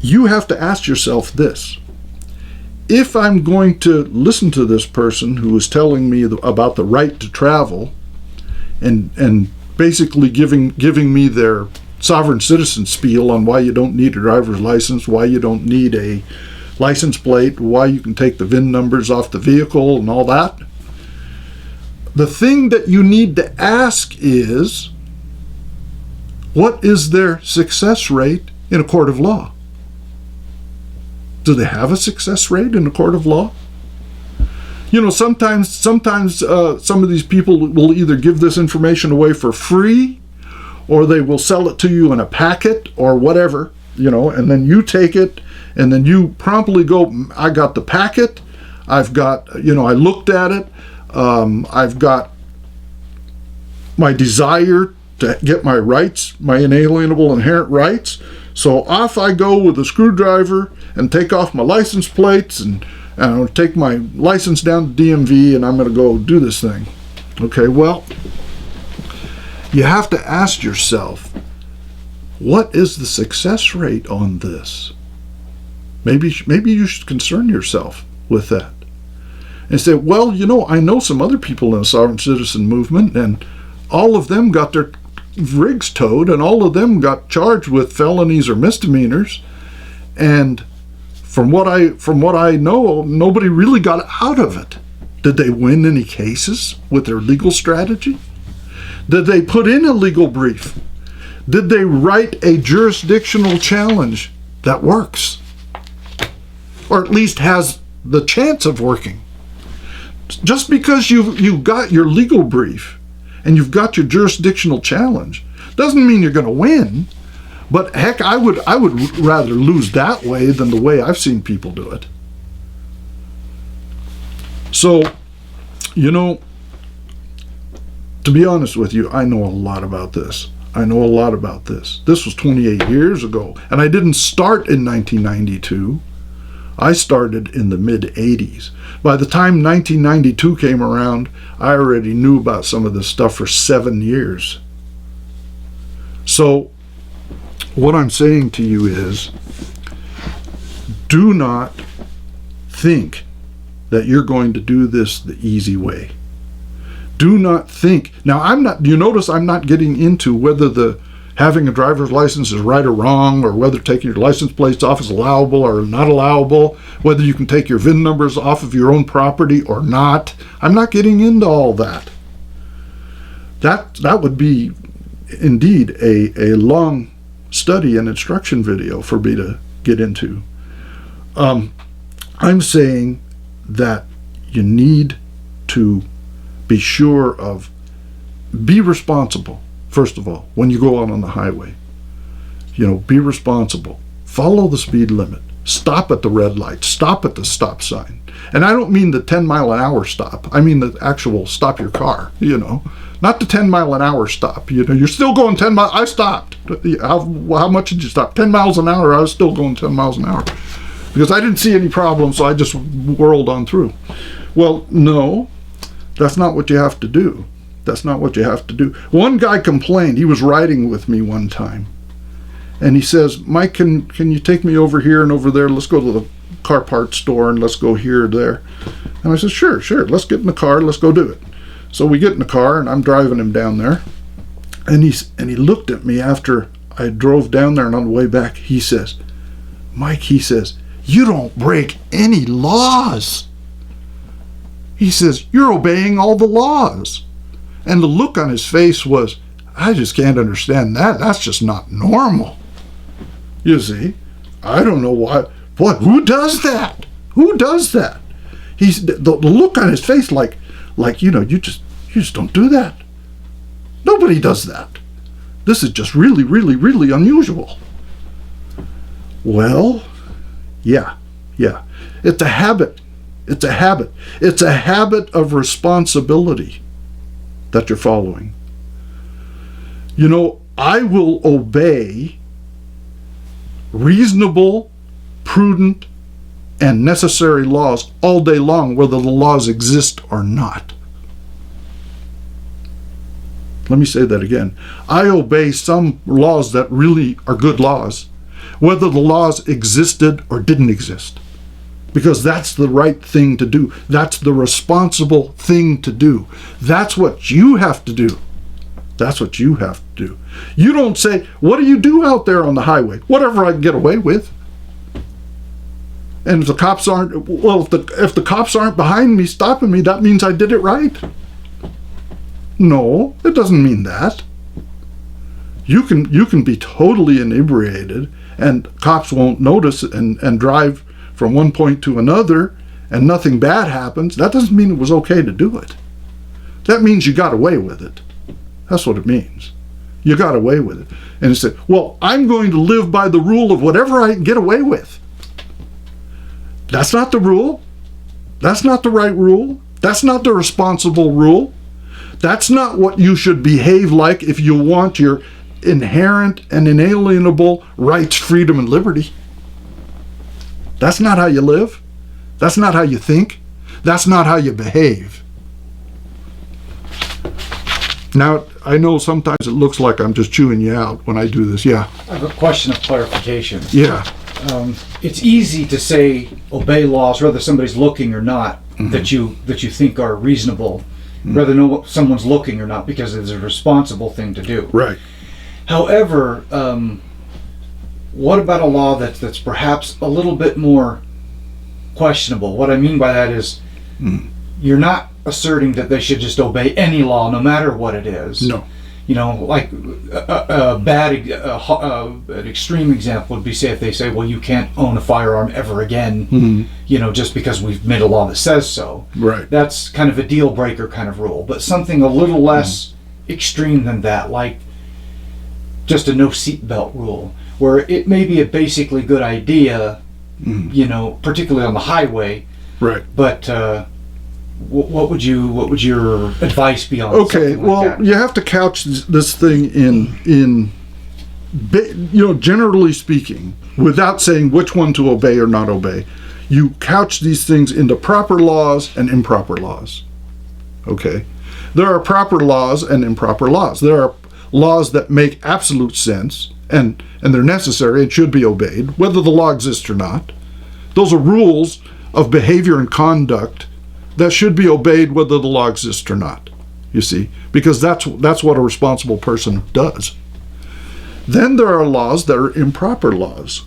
[SPEAKER 1] You have to ask yourself this. If I'm going to listen to this person who is telling me about the right to travel and basically giving me their sovereign citizen spiel on why you don't need a driver's license, why you don't need a license plate, why you can take the VIN numbers off the vehicle and all that, the thing that you need to ask is, what is their success rate in a court of law? Do they have a success rate in a court of law? You know, sometimes some of these people will either give this information away for free, or they will sell it to you in a packet or whatever, you know, and then you take it and then you promptly go, I got the packet, I've got, you know, I looked at it, I've got my desire to get my rights, my inalienable inherent rights. So off I go with a screwdriver and take off my license plates and I'll take my license down to DMV and I'm going to go do this thing. Okay, well, you have to ask yourself, what is the success rate on this? Maybe you should concern yourself with that. And say, well, you know, I know some other people in the sovereign citizen movement, and all of them got their rigs towed, and all of them got charged with felonies or misdemeanors. And from what I know, nobody really got out of it. Did they win any cases with their legal strategy? Did they put in a legal brief? Did they write a jurisdictional challenge that works? Or at least has the chance of working? Just because you've got your legal brief and you've got your jurisdictional challenge doesn't mean you're going to win. But heck, I would rather lose that way than the way I've seen people do it. So, you know, to be honest with you, I know a lot about this. This was 28 years ago, and I didn't start in 1992. I started in the mid-'80s. By the time 1992 came around, I already knew about some of this stuff for 7 years. So, what I'm saying to you is, do not think that you're going to do this the easy way. Do not think. Now, you notice I'm not getting into whether the having a driver's license is right or wrong, or whether taking your license plates off is allowable or not allowable, whether you can take your VIN numbers off of your own property or not. I'm not getting into all that. That would be indeed a long study and instruction video for me to get into. I'm saying that you need to be sure of, be responsible, first of all, when you go out on the highway. Be responsible. Follow the speed limit. Stop at the red light. Stop at the stop sign. And I don't mean the 10-mile-an-hour stop. I mean the actual stop your car, Not the 10-mile-an-hour stop. You're still going 10 miles. I stopped. How much did you stop? 10 miles an hour. I was still going 10 miles an hour. Because I didn't see any problem, so I just whirled on through. Well, no, that's not what you have to do. That's not what you have to do. One guy complained. He was riding with me one time. And he says, Mike, can you take me over here and over there? Let's go to the car parts store and let's go here or there. And I said, sure. Let's get in the car. Let's go do it. So we get in the car and I'm driving him down there. And he looked at me after I drove down there, and on the way back, he says, Mike, you don't break any laws. He says, you're obeying all the laws. And the look on his face was, I just can't understand that. That's just not normal. You see, I don't know who does that? Who does that? The look on his face like you just don't do that. Nobody does that. This is just really, really, really unusual. Well, yeah. It's a habit. It's a habit of responsibility that you're following. I will obey reasonable, prudent, and necessary laws all day long, whether the laws exist or not. Let me say that again. I obey some laws that really are good laws, whether the laws existed or didn't exist. Because that's the right thing to do. That's the responsible thing to do. That's what you have to do. That's what you have to do. You don't say, what do you do out there on the highway? Whatever I can get away with. And if the cops aren't behind me stopping me, that means I did it right. No, it doesn't mean that. You can be totally inebriated and cops won't notice and drive from one point to another and nothing bad happens. That doesn't mean it was okay to do it. That means you got away with it. That's what it means. You got away with it. And it said, well, I'm going to live by the rule of whatever I can get away with. That's not the rule. That's not the right rule. That's not the responsible rule. That's not what you should behave like if you want your inherent and inalienable rights, freedom, and liberty. That's not how you live. That's not how you think. That's not how you behave. Now, I know sometimes it looks like I'm just chewing you out when I do this. Yeah.
[SPEAKER 2] I have a question of clarification.
[SPEAKER 1] Yeah.
[SPEAKER 2] It's easy to say obey laws whether somebody's looking or not, that you think are reasonable, rather know what someone's looking or not, because it's a responsible thing to do.
[SPEAKER 1] Right.
[SPEAKER 2] However, what about a law that's perhaps a little bit more questionable? What I mean by that is you're not asserting that they should just obey any law no matter what it is.
[SPEAKER 1] No.
[SPEAKER 2] Like an extreme example would be, say, if they say, well, you can't own a firearm ever again, just because we've made a law that says so.
[SPEAKER 1] Right.
[SPEAKER 2] That's kind of a deal breaker kind of rule. But something a little less extreme than that, like just a no seatbelt rule, where it may be a basically good idea, particularly on the highway.
[SPEAKER 1] Right.
[SPEAKER 2] But what would your advice be on?
[SPEAKER 1] Okay, well,
[SPEAKER 2] that?
[SPEAKER 1] You have to couch this thing in generally speaking, without saying which one to obey or not obey. You couch these things into proper laws and improper laws. Okay, there are proper laws and improper laws. There are laws that make absolute sense and they're necessary and should be obeyed, whether the law exists or not. Those are rules of behavior and conduct that should be obeyed whether the law exists or not, you see, because that's what a responsible person does. Then there are laws that are improper laws.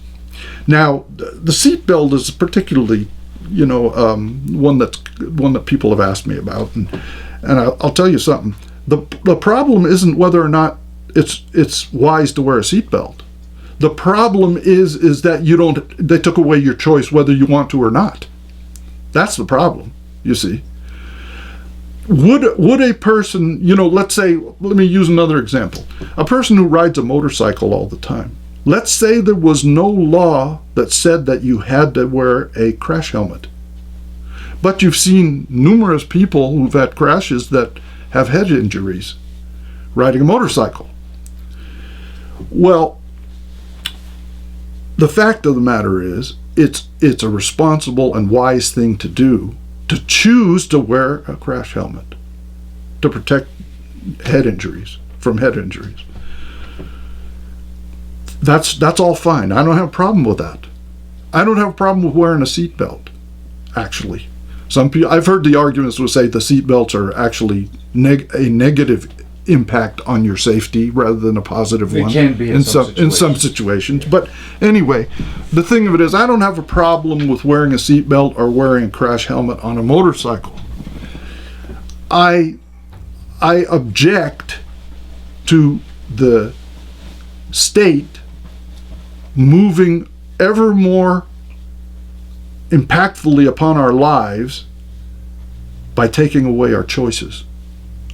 [SPEAKER 1] Now, the seatbelt is particularly, one that people have asked me about, and I'll tell you something. The problem isn't whether or not it's wise to wear a seatbelt. The problem is that they took away your choice whether you want to or not. That's the problem, you see. Would a person, let's say, let me use another example. A person who rides a motorcycle all the time. Let's say there was no law that said that you had to wear a crash helmet. But you've seen numerous people who've had crashes that have head injuries riding a motorcycle. Well, the fact of the matter is, it's a responsible and wise thing to do to choose to wear a crash helmet to protect from head injuries. That's all fine. I don't have a problem with that. I don't have a problem with wearing a seatbelt, actually. Some people, I've heard the arguments would say the seatbelts are actually a negative impact on your safety rather than a positive one.
[SPEAKER 2] It can be in
[SPEAKER 1] some situations. But anyway, the thing of it is, I don't have a problem with wearing a seatbelt or wearing a crash helmet on a motorcycle. I object to the state moving ever more impactfully upon our lives by taking away our choices.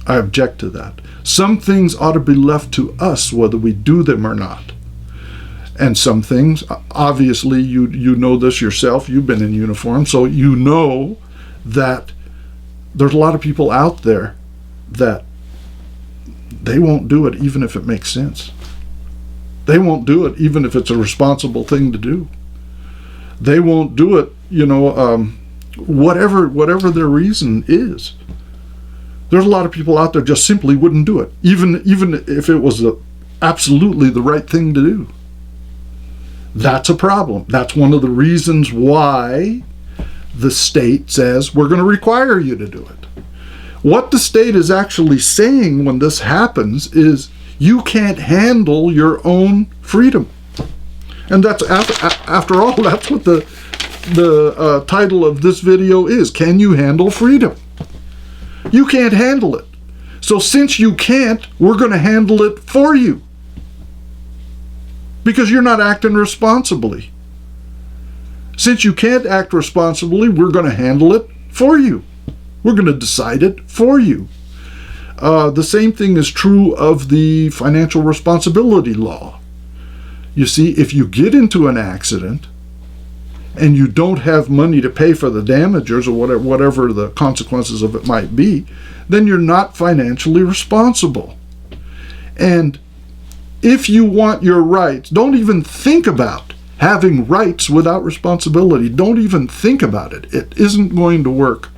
[SPEAKER 1] I object to that. Some things ought to be left to us, whether we do them or not. And some things, obviously, you know this yourself. You've been in uniform, so you know that there's a lot of people out there that they won't do it even if it makes sense. They won't do it even if it's a responsible thing to do. They won't do it, whatever their reason is. There's a lot of people out there just simply wouldn't do it, even if it was absolutely the right thing to do. That's a problem. That's one of the reasons why the state says we're going to require you to do it. What the state is actually saying when this happens is you can't handle your own freedom. And that's, after all, that's what the title of this video is. Can you handle freedom? You can't handle it. So since you can't, we're going to handle it for you. Because you're not acting responsibly. Since you can't act responsibly, we're going to handle it for you. We're going to decide it for you. The same thing is true of the financial responsibility law. You see, if you get into an accident and you don't have money to pay for the damages or whatever the consequences of it might be, then you're not financially responsible. And if you want your rights, don't even think about having rights without responsibility. Don't even think about it. It isn't going to work.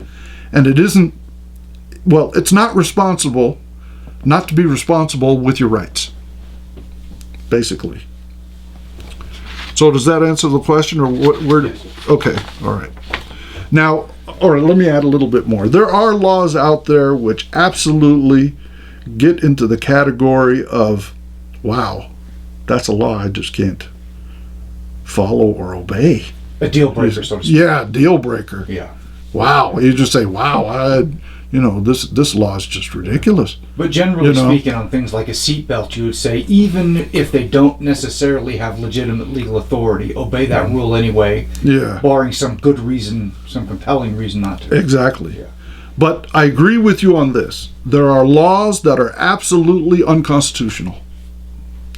[SPEAKER 1] And it's not responsible not to be responsible with your rights, basically. So does that answer the question, or where? Okay, all right. Now, all right, let me add a little bit more. There are laws out there which absolutely get into the category of, wow, that's a law I just can't follow or obey.
[SPEAKER 2] A deal breaker, so to speak.
[SPEAKER 1] Yeah, deal breaker.
[SPEAKER 2] Yeah.
[SPEAKER 1] Wow, you just say, wow, this law is just ridiculous.
[SPEAKER 2] But generally speaking, on things like a seatbelt, you would say, even if they don't necessarily have legitimate legal authority, obey that rule anyway, barring some good reason, some compelling reason not to.
[SPEAKER 1] Exactly.
[SPEAKER 2] Yeah.
[SPEAKER 1] But I agree with you on this. There are laws that are absolutely unconstitutional.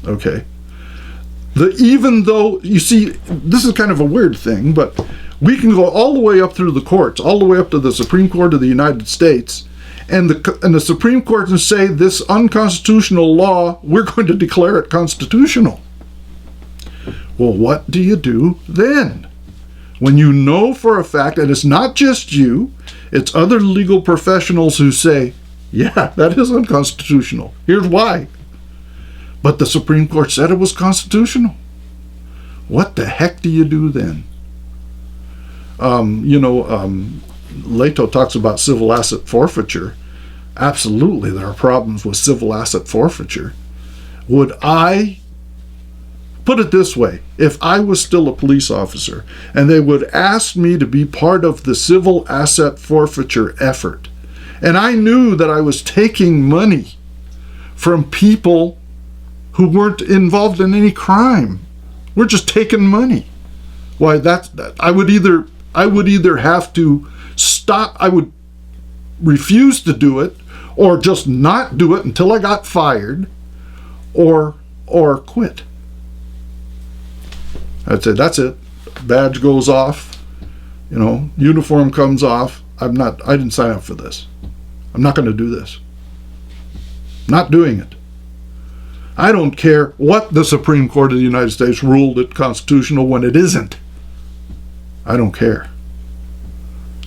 [SPEAKER 1] Okay? Even though, you see, this is kind of a weird thing, but we can go all the way up through the courts, all the way up to the Supreme Court of the United States, and the Supreme Court can say this unconstitutional law, we're going to declare it constitutional. Well, what do you do then? When you know for a fact, and it's not just you, it's other legal professionals who say, yeah, that is unconstitutional. Here's why. But the Supreme Court said it was constitutional. What the heck do you do then? Leto talks about civil asset forfeiture. Absolutely, there are problems with civil asset forfeiture. Would I put it this way, if I was still a police officer and they would ask me to be part of the civil asset forfeiture effort, and I knew that I was taking money from people who weren't involved in any crime, we're just taking money. Why, I would either have to stop, I would refuse to do it, or just not do it until I got fired, or quit. I'd say, that's it. Badge goes off, uniform comes off. I didn't sign up for this. I'm not going to do this. Not doing it. I don't care what the Supreme Court of the United States ruled it constitutional when it isn't. I don't care.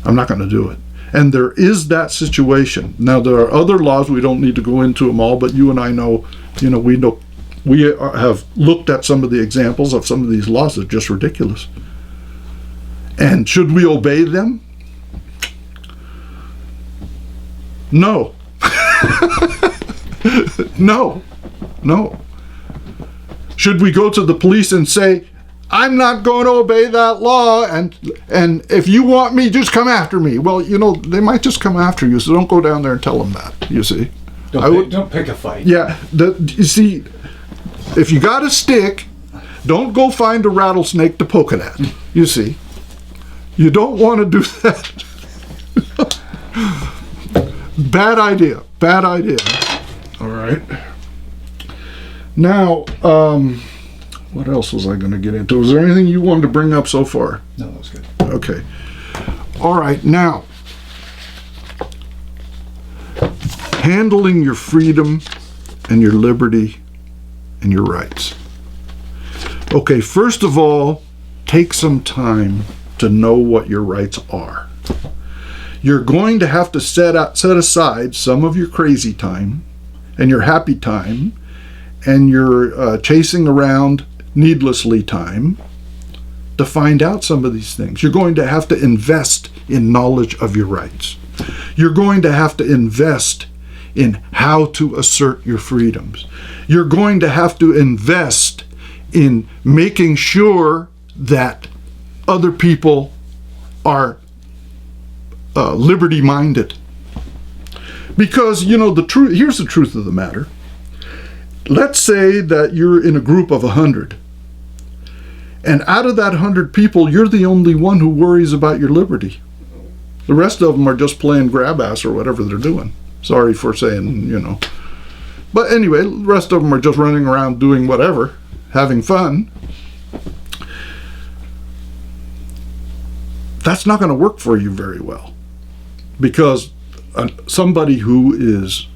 [SPEAKER 1] I'm not going to do it. And there is that situation. Now, there are other laws, we don't need to go into them all, but you and I know, we have looked at some of the examples of some of these laws that are just ridiculous. And should we obey them? No. No. Should we go to the police and say, I'm not going to obey that law, and if you want me, just come after me? Well, they might just come after you, so don't go down there and tell them that, you see.
[SPEAKER 2] Don't pick a fight.
[SPEAKER 1] Yeah, you see, if you got a stick, don't go find a rattlesnake to poke it at, you see. You don't want to do that. Bad idea. All right. Now, what else was I going to get into? Was there anything you wanted to bring up so far?
[SPEAKER 2] No, that was good.
[SPEAKER 1] Okay. All right. Now, handling your freedom and your liberty and your rights. Okay, first of all, take some time to know what your rights are. You're going to have to set aside some of your crazy time and your happy time and your chasing around needlessly time to find out some of these things. You're going to have to invest in knowledge of your rights. You're going to have to invest in how to assert your freedoms. You're going to have to invest in making sure that other people are liberty-minded. Because, the truth, here's the truth of the matter. Let's say that you're in a group of 100. And out of that 100 people, you're the only one who worries about your liberty. The rest of them are just playing grab ass or whatever they're doing. Sorry for saying, But anyway, the rest of them are just running around doing whatever, having fun. That's not going to work for you very well. Because somebody who is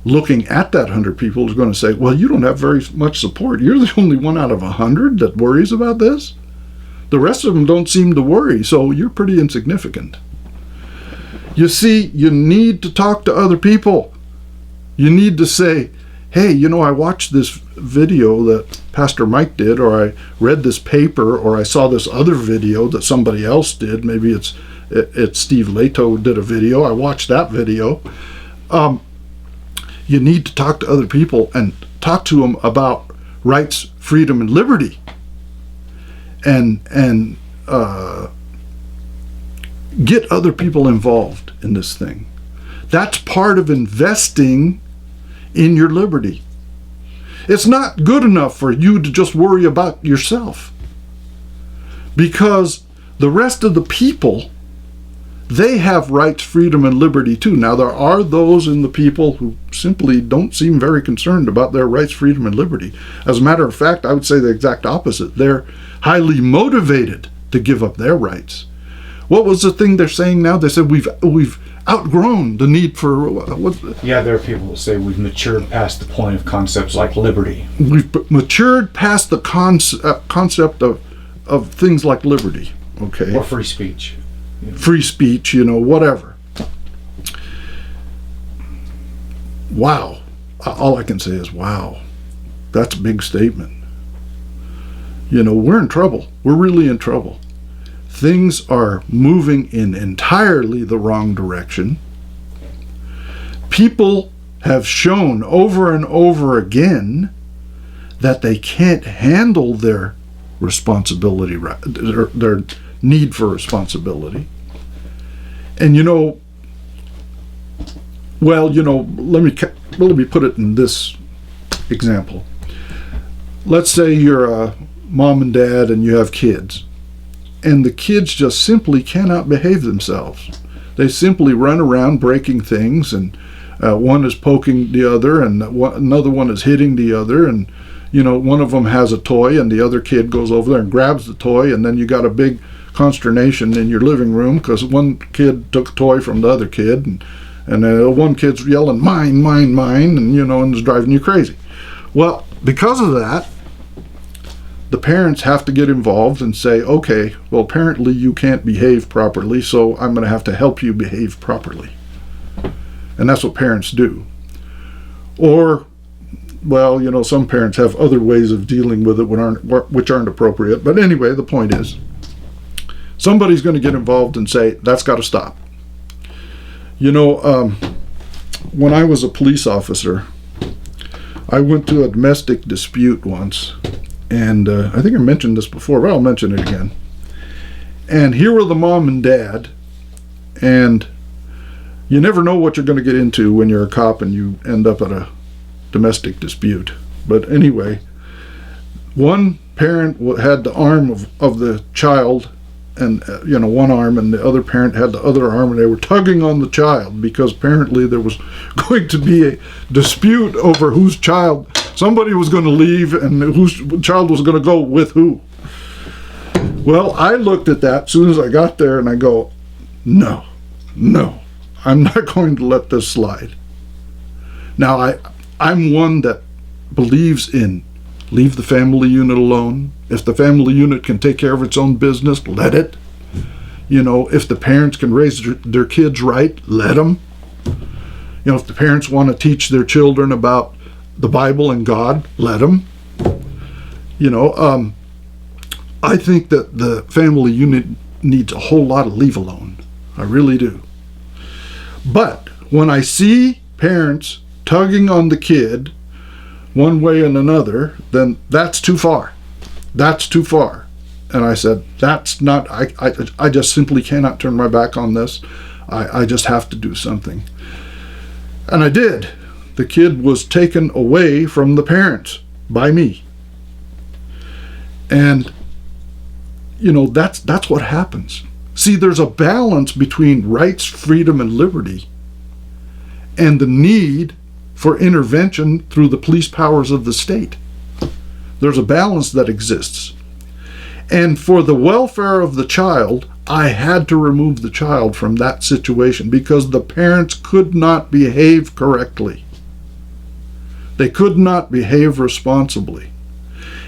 [SPEAKER 1] looking at that 100 people is going to say, well, you don't have very much support. You're the only one out of 100 that worries about this. The rest of them don't seem to worry, so you're pretty insignificant. You see, you need to talk to other people. You need to say, hey, I watched this video that Pastor Mike did, or I read this paper, or I saw this other video that somebody else did. Maybe it's Steve Leto did a video. I watched that video. You need to talk to other people and talk to them about rights, freedom, and liberty. And get other people involved in this thing. That's part of investing in your liberty. It's not good enough for you to just worry about yourself, because the rest of the people, they have rights, freedom, and liberty too. Now, there are those in the people who simply don't seem very concerned about their rights, freedom, and liberty. As a matter of fact, I would say the exact opposite. They're highly motivated to give up their rights. What was the thing they're saying now? They said we've outgrown the need for what?
[SPEAKER 2] Yeah, there are people that say we've matured past the point of concepts like liberty.
[SPEAKER 1] We've matured past the concept of things like liberty. Okay.
[SPEAKER 2] Or free speech.
[SPEAKER 1] Free speech, whatever. Wow. All I can say is wow. That's a big statement. We're in trouble. We're really in trouble. Things are moving in entirely the wrong direction. People have shown over and over again that they can't handle their responsibility, their need for responsibility. And let me put it in this example. Let's say you're a mom and dad and you have kids, and the kids just simply cannot behave themselves. They simply run around breaking things, and one is poking the other, and another one is hitting the other, and one of them has a toy, and the other kid goes over there and grabs the toy, and then you got a big consternation in your living room because one kid took a toy from the other kid, and one kid's yelling, "Mine, mine, mine," and it's driving you crazy. Well, because of that, the parents have to get involved and say, okay, well, apparently you can't behave properly, so I'm going to have to help you behave properly. And that's what parents do. Or, well, some parents have other ways of dealing with it which aren't appropriate. But anyway, the point is, somebody's going to get involved and say, that's got to stop. When I was a police officer, I went to a domestic dispute once. And I think I mentioned this before, but I'll mention it again. And here were the mom and dad. And you never know what you're going to get into when you're a cop and you end up at a domestic dispute. But anyway, one parent had the arm of the child, and one arm, and the other parent had the other arm, and they were tugging on the child because apparently there was going to be a dispute over whose child. Somebody was going to leave, and whose child was going to go with who. Well, I looked at that as soon as I got there, and I go, no, I'm not going to let this slide. Now, I'm one that believes in leave the family unit alone. If the family unit can take care of its own business, let it. If the parents can raise their kids right, let them. If the parents want to teach their children about the Bible and God, let them. I think that the family unit needs a whole lot of leave alone. I really do. But when I see parents tugging on the kid one way and another, then that's too far. That's too far. And I said, that's not, I just simply cannot turn my back on this. I just have to do something. And I did. The kid was taken away from the parents by me. And, that's what happens. See, there's a balance between rights, freedom, and liberty, and the need for intervention through the police powers of the state. There's a balance that exists. And for the welfare of the child, I had to remove the child from that situation because the parents could not behave correctly. They could not behave responsibly.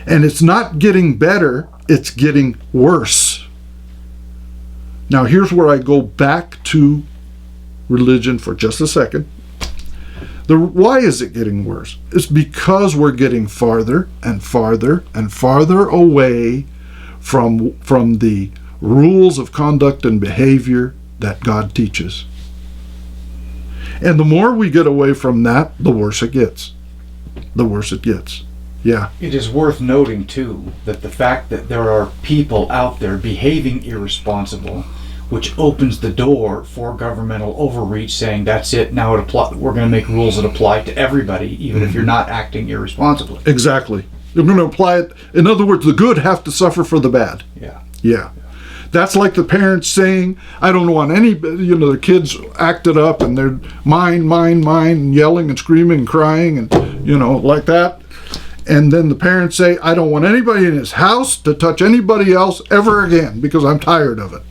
[SPEAKER 1] And it's not getting better, it's getting worse. Now here's where I go back to religion for just a second. Why is it getting worse? It's because we're getting farther and farther and farther away from the rules of conduct and behavior that God teaches. And the more we get away from that, the worse it gets. The worse it gets. Yeah.
[SPEAKER 2] It is worth noting, too, that the fact that there are people out there behaving irresponsible, which opens the door for governmental overreach, saying that's it, now we're going to make rules that apply to everybody, even if you're not acting irresponsibly.
[SPEAKER 1] Exactly. They're going to apply it. In other words, the good have to suffer for the bad. Yeah. That's like the parents saying, I don't want any, the kids acted up and they're mine, and yelling and screaming and crying and, like that. And then the parents say, I don't want anybody in his house to touch anybody else ever again because I'm tired of it.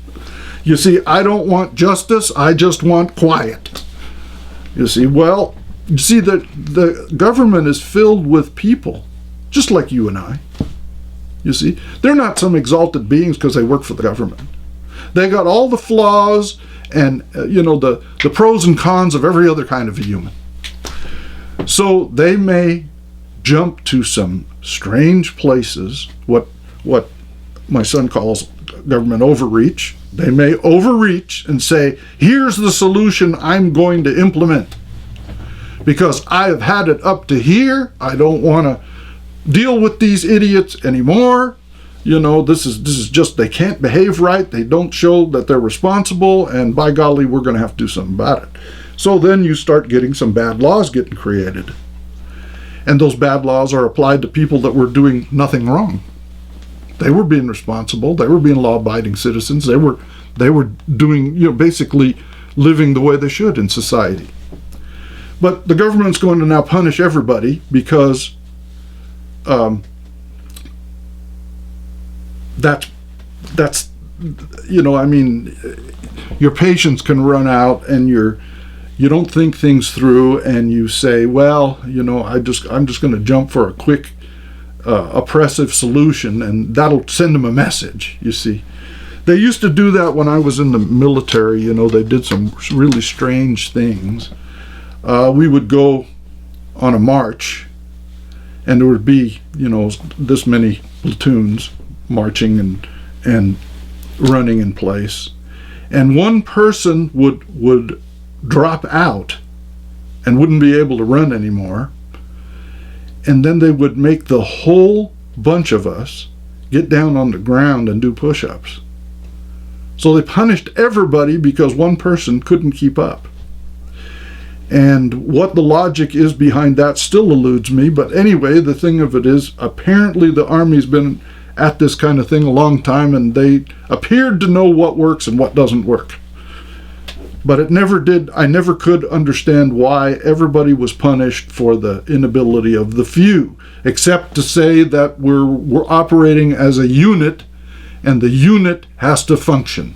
[SPEAKER 1] You see, I don't want justice, I just want quiet. You see, the government is filled with people, just like you and I. You see, they're not some exalted beings because they work for the government. They got all the flaws and, the pros and cons of every other kind of a human. So they may jump to some strange places, what my son calls government overreach. They may overreach and say, here's the solution I'm going to implement. Because I have had it up to here, I don't want to deal with these idiots anymore. You know, this is just, they can't behave right. They don't show that they're responsible, and by golly, we're going to have to do something about it. So then you start getting some bad laws getting created. And those bad laws are applied to people that were doing nothing wrong. They were being responsible. They were being law-abiding citizens. They were doing, you know, basically living the way they should in society. But the government's going to now punish everybody because that's you know, I mean, your patience can run out, and you don't think things through, and you say, well, you know, I'm just going to jump for a quick oppressive solution, and that'll send them a message. You see, they used to do that when I was in the military. You know, they did some really strange things. We would go on a march, and there would be, you know, this many platoons marching and running in place, and one person would drop out and wouldn't be able to run anymore, and then they would make the whole bunch of us get down on the ground and do push-ups. So they punished everybody because one person couldn't keep up. And what the logic is behind that still eludes me, but anyway, the thing of it is, apparently the Army's been at this kind of thing a long time, and they appeared to know what works and what doesn't work. But it never did. I never could understand why everybody was punished for the inability of the few, except to say that we're operating as a unit, and the unit has to function.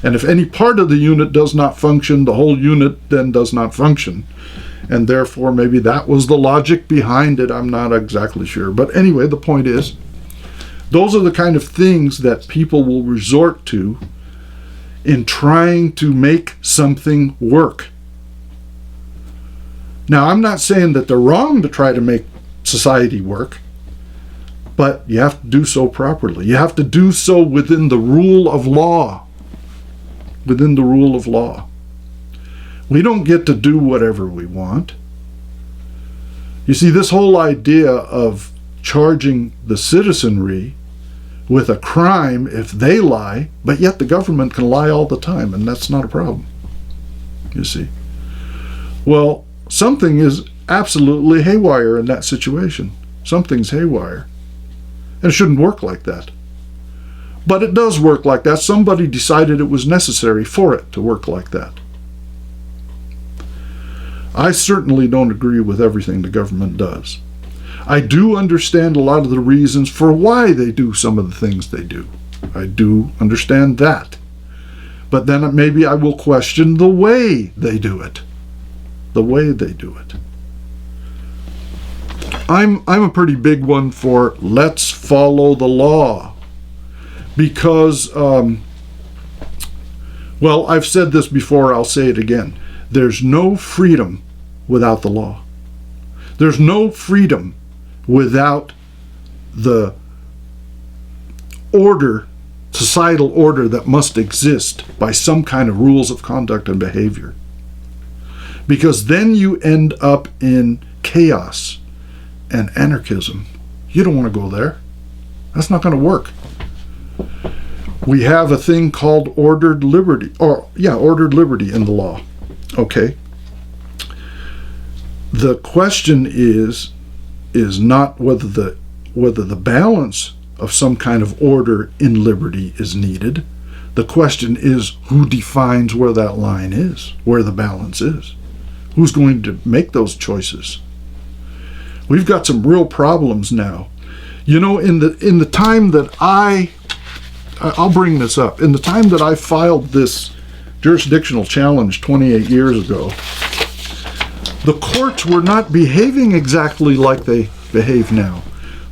[SPEAKER 1] And if any part of the unit does not function, the whole unit then does not function. And therefore, maybe that was the logic behind it. I'm not exactly sure. But anyway, the point is, those are the kind of things that people will resort to in trying to make something work. Now, I'm not saying that they're wrong to try to make society work, but you have to do so properly. You have to do so within the rule of law. Within the rule of law. We don't get to do whatever we want. You see, this whole idea of charging the citizenry with a crime if they lie, but yet the government can lie all the time, and that's not a problem. You see. Well, something is absolutely haywire in that situation. Something's haywire. And it shouldn't work like that. But it does work like that. Somebody decided it was necessary for it to work like that. I certainly don't agree with everything the government does. I do understand a lot of the reasons for why they do some of the things they do. I do understand that. But then maybe I will question the way they do it. The way they do it. I'm a pretty big one for let's follow the law. Because, well, I've said this before, I'll say it again. There's no freedom without the law. There's no freedom without the order, societal order that must exist by some kind of rules of conduct and behavior. Because then you end up in chaos and anarchism. You don't want to go there. That's not going to work. We have a thing called ordered liberty, ordered liberty in the law. Okay. The question is not whether the balance of some kind of order in liberty is needed. The question is who defines where that line is, where the balance is. Who's going to make those choices? We've got some real problems now. You know, in the time that I'll bring this up. In the time that I filed this jurisdictional challenge 28 years ago, the courts were not behaving exactly like they behave now.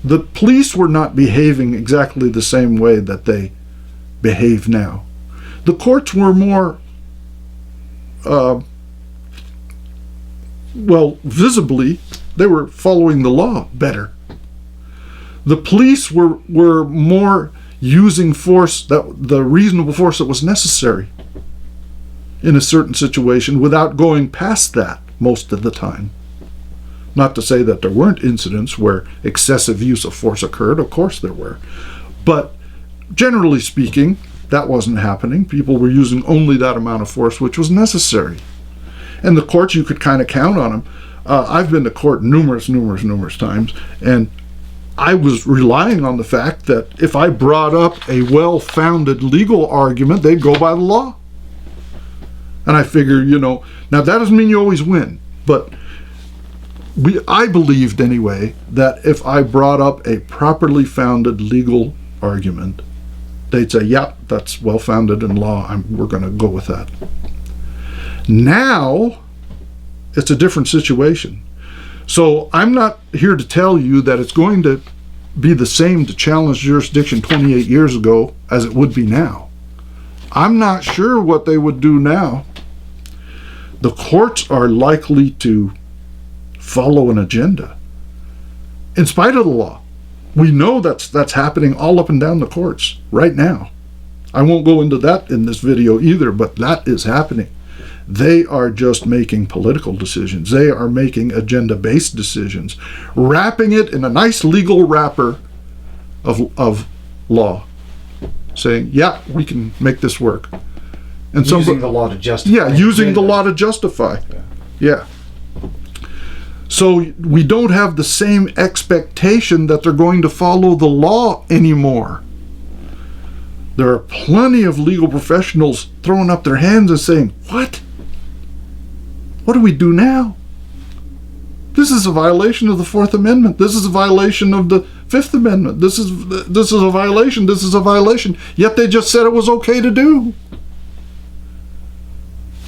[SPEAKER 1] The police were not behaving exactly the same way that they behave now. The courts were more, visibly, they were following the law better. The police were more using force, the reasonable force that was necessary in a certain situation without going past that most of the time. Not to say that there weren't incidents where excessive use of force occurred. Of course there were. But generally speaking, that wasn't happening. People were using only that amount of force which was necessary. And the courts, you could kind of count on them. I've been to court numerous times, and I was relying on the fact that if I brought up a well-founded legal argument, they'd go by the law. And I figure, now that doesn't mean you always win, but I believed anyway that if I brought up a properly founded legal argument, they'd say, yeah, that's well-founded in law, we're going to go with that. Now, it's a different situation. So I'm not here to tell you that it's going to be the same to challenge jurisdiction 28 years ago as it would be now. I'm not sure what they would do now. The courts are likely to follow an agenda in spite of the law. We know that's happening all up and down the courts right now. I won't go into that in this video either, but that is happening. They are just making political decisions. They are making agenda-based decisions, wrapping it in a nice legal wrapper of law, saying, yeah, we can make this work. And
[SPEAKER 2] using the law to justify.
[SPEAKER 1] Yeah, using the law to justify. Yeah. So we don't have the same expectation that they're going to follow the law anymore. There are plenty of legal professionals throwing up their hands and saying, what? What do we do now? This is a violation of the Fourth Amendment. This is a violation of the Fifth Amendment. This is a violation. This is a violation. Yet they just said it was okay to do.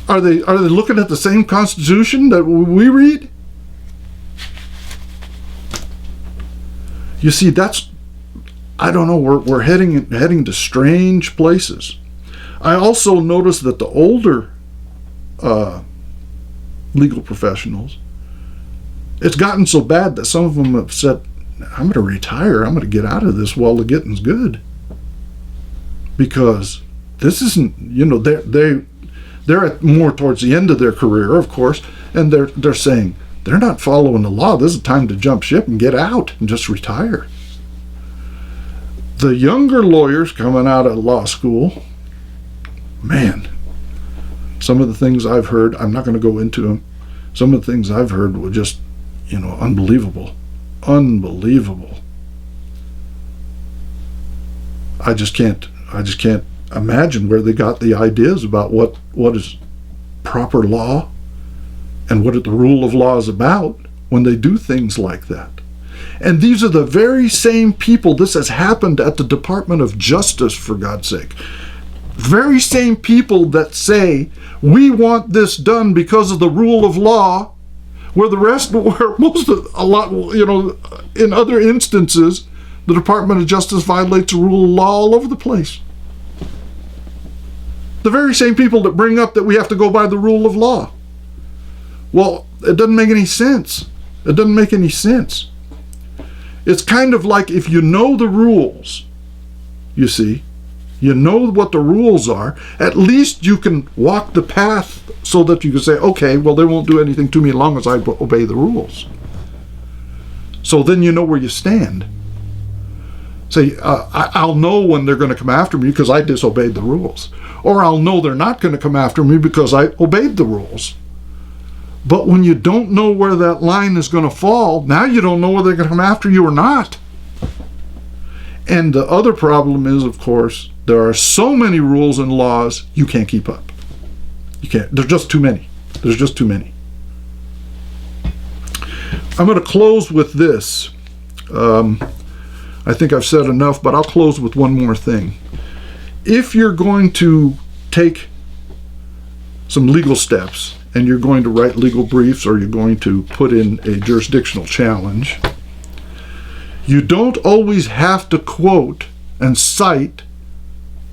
[SPEAKER 1] Are they looking at the same Constitution that we read? You see, I don't know, we're heading to strange places. I also noticed that the older legal professionals, it's gotten so bad that some of them have said, I'm going to retire. I'm going to get out of this while the getting's good. Because this isn't, they're at more towards the end of their career, of course, and they're saying they're not following the law. This is time to jump ship and get out and just retire. The younger lawyers coming out of law school, man, some of the things I've heard, I'm not going to go into them. Some of the things I've heard were just, unbelievable. Unbelievable. I just can't imagine where they got the ideas about what is proper law and what the rule of law is about when they do things like that. And these are the very same people, this has happened at the Department of Justice, for God's sake. Very same people that say, we want this done because of the rule of law, where in other instances, the Department of Justice violates the rule of law all over the place. The very same people that bring up that we have to go by the rule of law. Well, it doesn't make any sense. It doesn't make any sense. It's kind of like if you know the rules, you see, you know what the rules are, at least you can walk the path so that you can say, okay, well, they won't do anything to me as long as I obey the rules. So then you know where you stand. Say, I'll know when they're going to come after me because I disobeyed the rules. Or I'll know they're not going to come after me because I obeyed the rules. But when you don't know where that line is going to fall, now you don't know whether they're going to come after you or not. And the other problem is, of course, there are so many rules and laws you can't keep up. You can't. There's just too many. There's just too many. I'm going to close with this. I think I've said enough, but I'll close with one more thing. If you're going to take some legal steps and you're going to write legal briefs or you're going to put in a jurisdictional challenge, you don't always have to quote and cite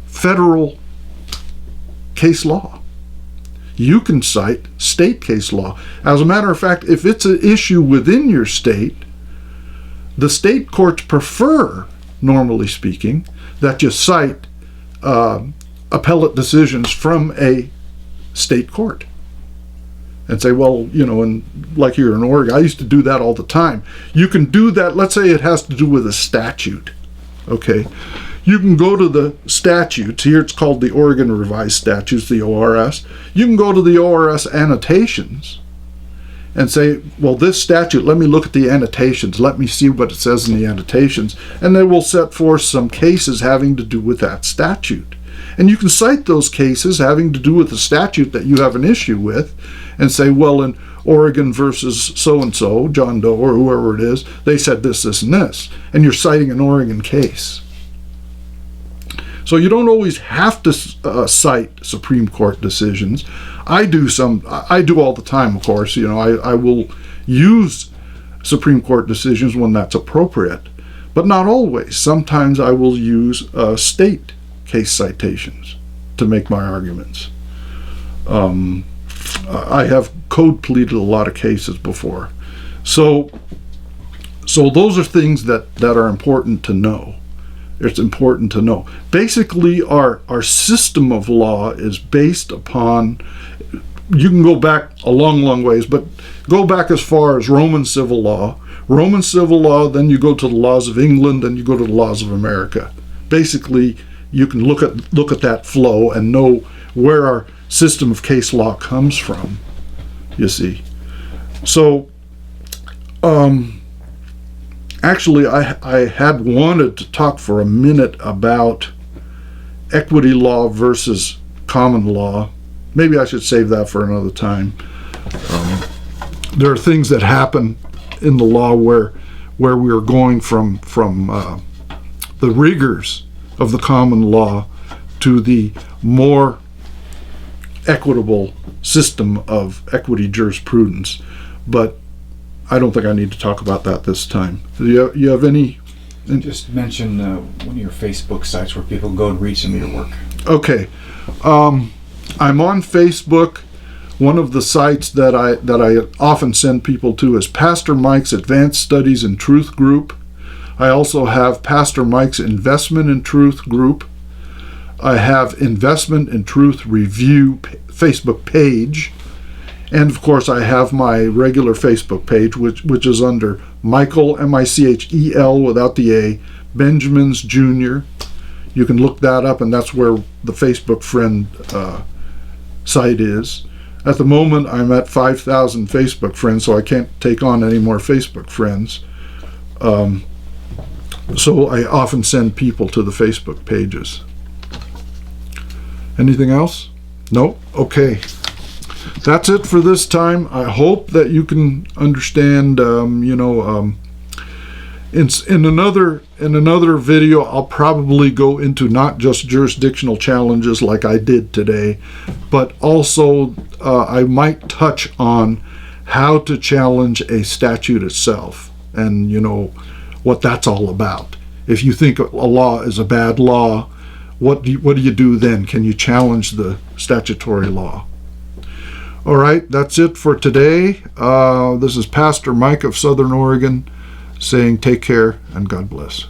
[SPEAKER 1] federal case law. You can cite state case law. As a matter of fact, if it's an issue within your state, the state courts prefer, normally speaking, that you cite appellate decisions from a state court. and say, well, and like here in Oregon, I used to do that all the time. You can do that. Let's say it has to do with a statute. Okay. You can go to the statutes. Here it's called the Oregon Revised Statutes, the ORS. You can go to the ORS annotations and say, well, this statute, let me look at the annotations. Let me see what it says in the annotations. And they will set forth some cases having to do with that statute. And you can cite those cases having to do with the statute that you have an issue with and say, well, in Oregon versus so-and-so, John Doe or whoever it is, they said this, this, and this. And you're citing an Oregon case. So you don't always have to cite Supreme Court decisions. I do all the time, of course. I will use Supreme Court decisions when that's appropriate, but not always. Sometimes I will use state case citations to make my arguments. I have code pleaded a lot of cases before. So those are things that are important to know. It's important to know. Basically, our system of law is based upon, you can go back a long, long ways, but go back as far as Roman civil law. Roman civil law, then you go to the laws of England, then you go to the laws of America. Basically, you can look at that flow and know where our system of case law comes from, you see. So, actually, I had wanted to talk for a minute about equity law versus common law. Maybe I should save that for another time. There are things that happen in the law where we are going from the rigors of the common law to the more equitable system of equity jurisprudence. But I don't think I need to talk about that this time. You have any?
[SPEAKER 2] Just mention one of your Facebook sites where people can go and read some of your work.
[SPEAKER 1] Okay. I'm on Facebook. One of the sites that I often send people to is Pastor Mike's Advanced Studies in Truth group. I also have Pastor Mike's Investment in Truth group. I have Investment in Truth Review Facebook page. And of course, I have my regular Facebook page, which is under Michael, Michel without the A, Benjamin's Jr. You can look that up, and that's where the Facebook friend site is. At the moment, I'm at 5,000 Facebook friends, so I can't take on any more Facebook friends. So I often send people to the Facebook pages. Anything else? No? Okay. That's it for this time. I hope that you can understand, in another video, I'll probably go into not just jurisdictional challenges like I did today, but also I might touch on how to challenge a statute itself and, what that's all about. If you think a law is a bad law, what do you do then? Can you challenge the statutory law? All right, that's it for today. This is Pastor Mike of Southern Oregon saying take care and God bless.